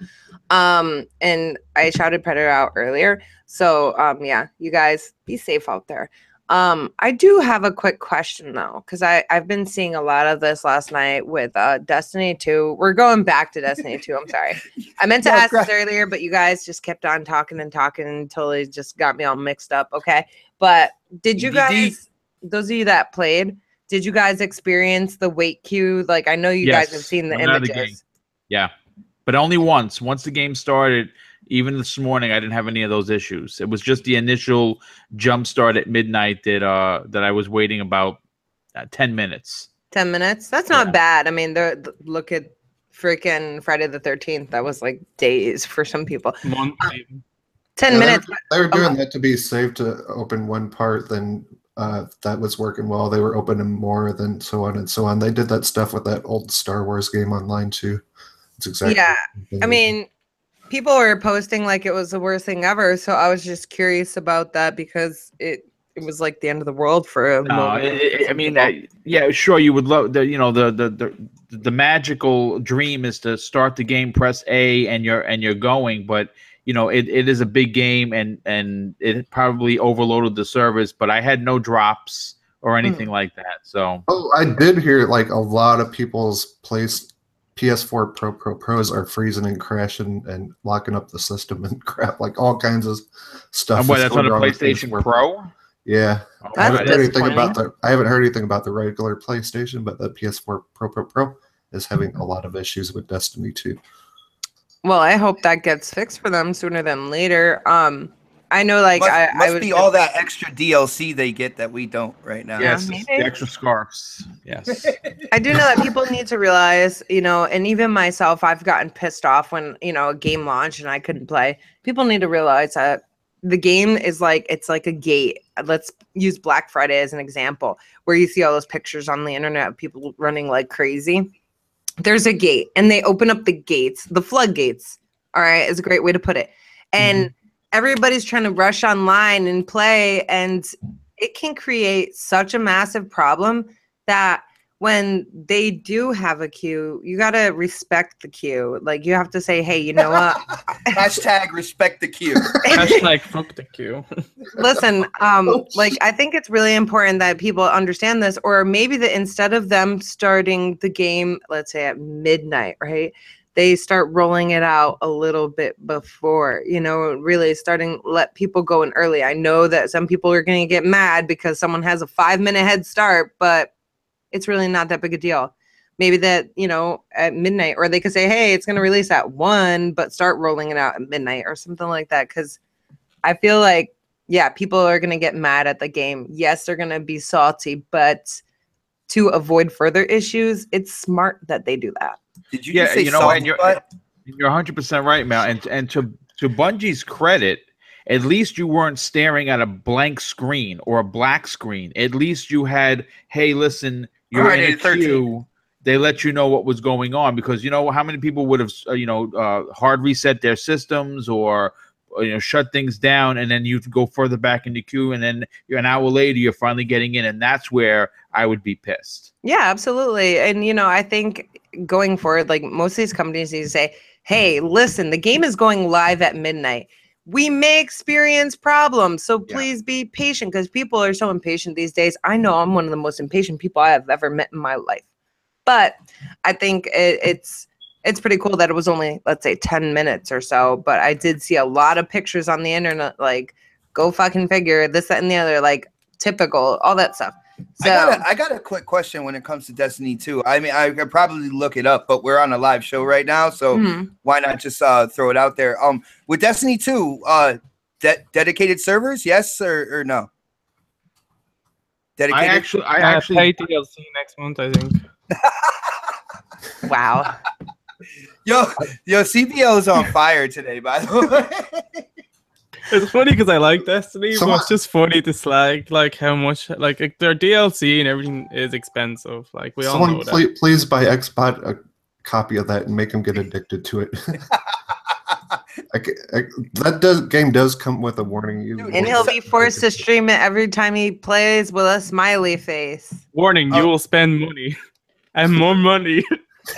And I shouted Predator out earlier. So yeah, you guys be safe out there. I do have a quick question though, because I've been seeing a lot of this last night with Destiny 2. We're going back to Destiny 2. I'm sorry. I meant to ask this earlier, but you guys just kept on talking and totally just got me all mixed up. Okay. But did you guys, those of you that played, did you guys experience the wait queue? Like, I know you guys have seen the images. Yeah. But only once. Once the game started, even this morning, I didn't have any of those issues. It was just the initial jump start at midnight that I was waiting about 10 minutes. 10 minutes? That's not bad. I mean, look at freaking Friday the 13th. That was like days for some people. 10 minutes. They were doing that to be safe to open one part, then that was working well. They were opening more, then so on and so on. They did that stuff with that old Star Wars game online too. It's exactly. Yeah. I mean, people were posting like it was the worst thing ever, so I was just curious about that because it was like the end of the world for a moment. Yeah, sure, you would love the magical dream is to start the game, press A, and you're going, but it is a big game and it probably overloaded the service, but I had no drops or anything like that. So I did hear like a lot of people's PS4 Pros are freezing and crashing and locking up the system and crap, like all kinds of stuff. And that's on a PlayStation Pro? Yeah. I haven't heard anything about the regular PlayStation, but the PS4 Pro is having a lot of issues with Destiny 2. Well, I hope that gets fixed for them sooner than later. I know, like, must be all that extra DLC they get that we don't right now. Yes, the extra scarves. Yes. I do know that people need to realize, and even myself, I've gotten pissed off when, a game launched and I couldn't play. People need to realize that the game is it's like a gate. Let's use Black Friday as an example, where you see all those pictures on the internet of people running like crazy. There's a gate, and they open up the gates, the floodgates. All right, is a great way to put it. And everybody's trying to rush online and play, and it can create such a massive problem that when they do have a queue, you got to respect the queue. Like, you have to say, hey, you know what? Hashtag respect the queue. Hashtag fuck the queue. Listen, like, I think it's really important that people understand this, or maybe that instead of them starting the game, let's say at midnight, right? They start rolling it out a little bit before, you know, really let people go in early. I know that some people are going to get mad because someone has a 5-minute head start, but it's really not that big a deal. Maybe that, you know, at midnight, or they could say, hey, it's going to release at 1, but start rolling it out at midnight or something like that. Because I feel like, yeah, people are going to get mad at the game. Yes, they're going to be salty, but to avoid further issues, it's smart that they do that. Did you just say salty? You're 100% right, Mal. And to Bungie's credit, at least you weren't staring at a blank screen or a black screen. At least you had, hey, listen, you're in a queue. They let you know what was going on, because you know how many people would have, hard reset their systems or shut things down, and then you go further back in the queue, and then you're an hour later, you're finally getting in, and that's where I would be pissed. Yeah, absolutely. And I think going forward, like, most of these companies need to say, hey, listen, the game is going live at midnight. We may experience problems, so please be patient, because people are so impatient these days. I know I'm one of the most impatient people I have ever met in my life. But I think it's pretty cool that it was only, let's say, 10 minutes or so. But I did see a lot of pictures on the internet, like, go fucking figure, this, that, and the other, like, typical, all that stuff. So I got a quick question when it comes to Destiny 2. I mean, I could probably look it up, but we're on a live show right now, so why not just throw it out there? With Destiny 2, dedicated servers, yes or no? Dedicated? I actually pay DLC next month, I think. Wow. Yo, CPL is on fire today, by the way. It's funny because I like Destiny, but it's just funny to slag like how much like their DLC and everything is expensive. Like, we all know that. Please buy Xbot a copy of that and make him get addicted to it. Game does come with a warning. And he'll be forced to stream it every time he plays with a smiley face. Warning: you will spend money and more money.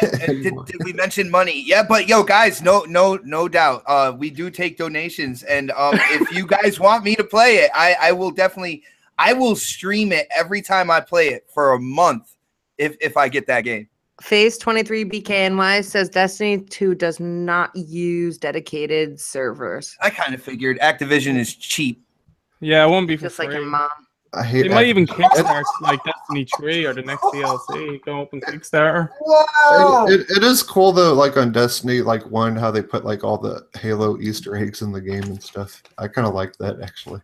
Did we mention money? Yeah, but yo, guys, no doubt. We do take donations, and if you guys want me to play it, I will stream it every time I play it for a month if I get that game. Phase 23 BKNY says Destiny 2 does not use dedicated servers. I kind of figured Activision is cheap. Yeah, it won't be for just free. Like your mom. They might even kickstart like Destiny 3 or the next DLC. Go open Kickstarter. Wow. It is cool though, like on Destiny, like 1, how they put like all the Halo Easter eggs in the game and stuff. I kind of like that actually.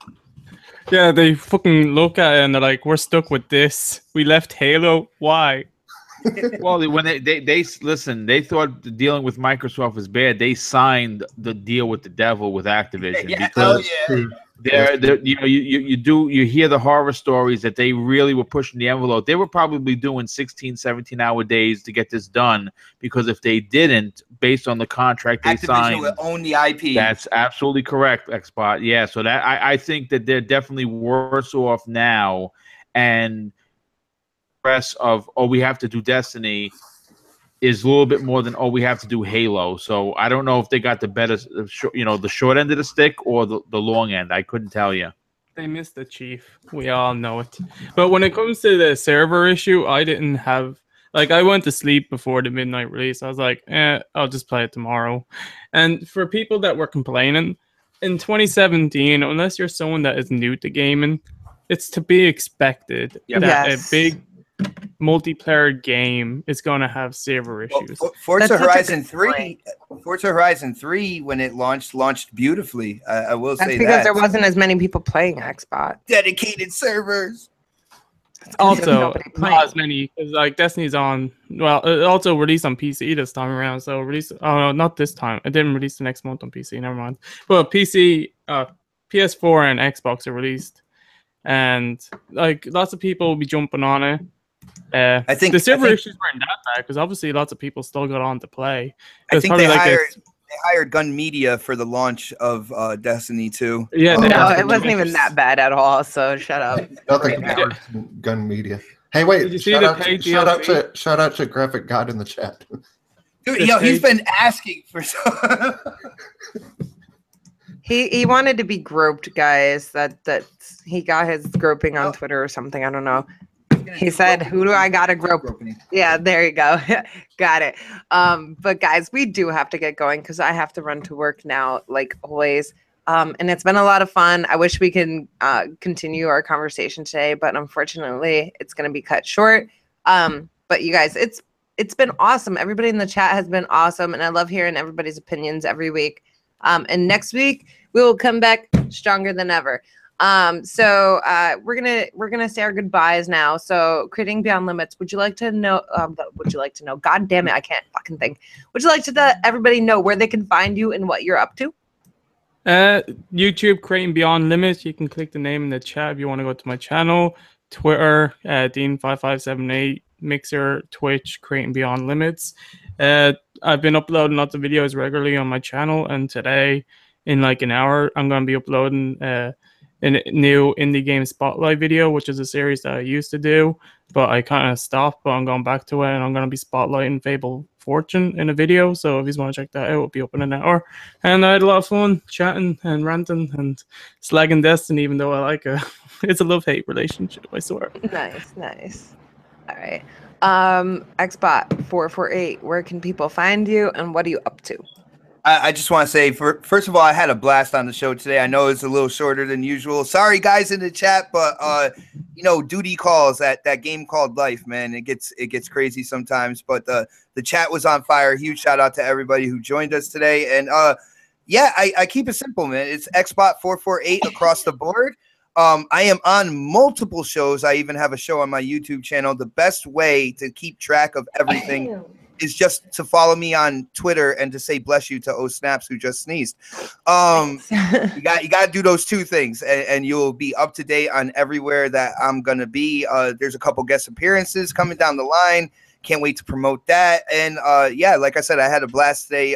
Yeah, they fucking look at it and they're like, "We're stuck with this. We left Halo. Why?" Well, when they listen, they thought dealing with Microsoft was bad. They signed the deal with the devil with Activision because. You hear the horror stories that they really were pushing the envelope. They were probably doing 16, 17-hour days to get this done, because if they didn't, based on the contract they signed, would own the IP. That's absolutely correct, Xbot. Yeah, so that I think that they're definitely worse off now, and press of we have to do Destiny is a little bit more than we have to do Halo. So I don't know if they got the better, the short end of the stick or the long end. I couldn't tell you. They missed the chief. We all know it. But when it comes to the server issue, I didn't have I went to sleep before the midnight release. I was like, I'll just play it tomorrow. And for people that were complaining, in 2017, unless you're someone that is new to gaming, it's to be expected that a big multiplayer game is going to have server issues. Forza Horizon 3, when it launched beautifully. I will say that. That's because there wasn't as many people playing Xbox. Dedicated servers. Also, not as many, because Destiny's on. Well, it also released on PC this time around. So not this time. It didn't release the next month on PC. Never mind. But PC, PS4, and Xbox are released, and lots of people will be jumping on it. I think the server issues weren't that bad, because obviously lots of people still got on to play. I think they hired Gun Media for the launch of Destiny 2. Yeah, no, it wasn't even that bad at all. So shut up. Nothing Gun Media. Hey, wait! Did you see the paid DLC? Shout out to Graphic God in the chat. Dude, he's been asking for some. He wanted to be groped, guys. That he got his groping on Twitter or something. I don't know. He said, "Who do I gotta grope?" Yeah, there you go. Got it. But guys, we do have to get going because I have to run to work now, like always. And it's been a lot of fun. I wish we can continue our conversation today, but unfortunately, it's going to be cut short. But you guys, it's been awesome. Everybody in the chat has been awesome, and I love hearing everybody's opinions every week. And next week we will come back stronger than ever. So we're gonna say our goodbyes now. So Creating Beyond Limits, would you like to know? God damn it, I can't fucking think. Would you like to let everybody know where they can find you and what you're up to? YouTube, Creating Beyond Limits. You can click the name in the chat if you want to go to my channel. Twitter, Dean5578. Mixer, Twitch, Creating Beyond Limits. I've been uploading lots of videos regularly on my channel, and today, in like an hour, I'm going to be uploading a new indie game spotlight video, which is a series that I used to do, but I kind of stopped, but I'm going back to it, and I'm going to be spotlighting Fable Fortune in a video. So if you want to check that out, it'll be up in an hour. And I had a lot of fun chatting and ranting and slagging Destiny, even though I like it. It's a love-hate relationship, I swear. Nice. All right. Xbot448, where can people find you and what are you up to? I just want to say, first of all, I had a blast on the show today. I know it's a little shorter than usual. Sorry, guys in the chat, but duty calls, that game called life, man. It gets crazy sometimes. But the chat was on fire. Huge shout out to everybody who joined us today. And I keep it simple, man. It's Xbot448 across the board. I am on multiple shows. I even have a show on my YouTube channel. The best way to keep track of everything is just to follow me on Twitter and to say bless you to O Snaps who just sneezed. You got to do those two things, and you'll be up to date on everywhere that I'm gonna be. There's a couple guest appearances coming down the line. Can't wait to promote that. And like I said, I had a blast today.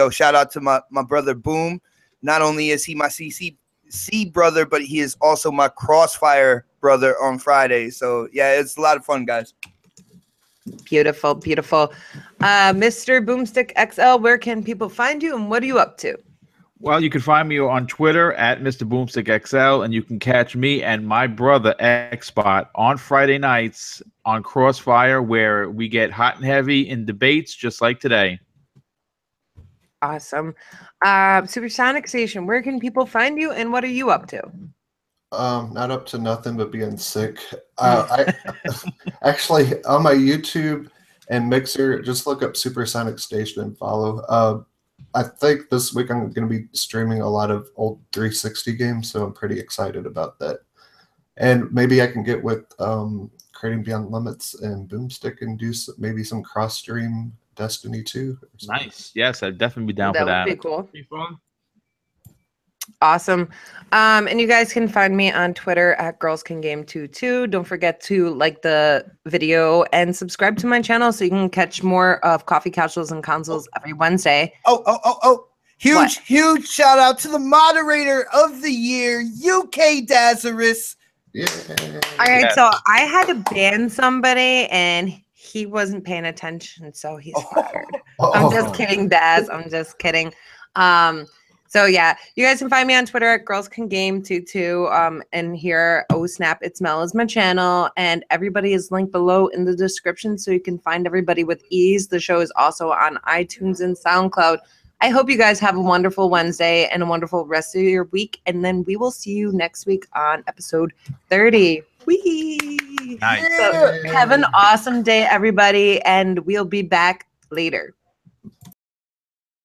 Shout out to my brother Boom. Not only is he my CCC brother, but he is also my Crossfire brother on Friday. So yeah, it's a lot of fun, guys. Beautiful. Mr. Boomstick XL, where can people find you and what are you up to? Well, you can find me on Twitter at Mr. Boomstick XL, and you can catch me and my brother Xbot on Friday nights on Crossfire, where we get hot and heavy in debates just like today. Awesome. Supersonic Station, where can people find you and what are you up to? Not up to nothing but being sick. I actually, on my YouTube and Mixer, just look up Supersonic Station and follow. I think this week I'm going to be streaming a lot of old 360 games, so I'm pretty excited about that. And maybe I can get with Creating Beyond Limits and Boomstick and do maybe some cross-stream Destiny 2. Nice. Yes, I'd definitely be down for that. That would be cool. Be fun. Awesome. And you guys can find me on Twitter at girlscangame22. Don't forget to like the video and subscribe to my channel so you can catch more of Coffee Couches and Consoles every Wednesday. Huge shout out to the moderator of the year, UK Dazarus. Yeah. All right, so I had to ban somebody and he wasn't paying attention, so he's fired. I'm just kidding, Daz. I'm just kidding. So yeah, you guys can find me on Twitter at girlscangame22. And here, oh snap, it's Mel is my channel, and everybody is linked below in the description so you can find everybody with ease. The show is also on iTunes and SoundCloud. I hope you guys have a wonderful Wednesday and a wonderful rest of your week, and then we will see you next week on episode 30. Whee! Nice. So have an awesome day, everybody, and we'll be back later.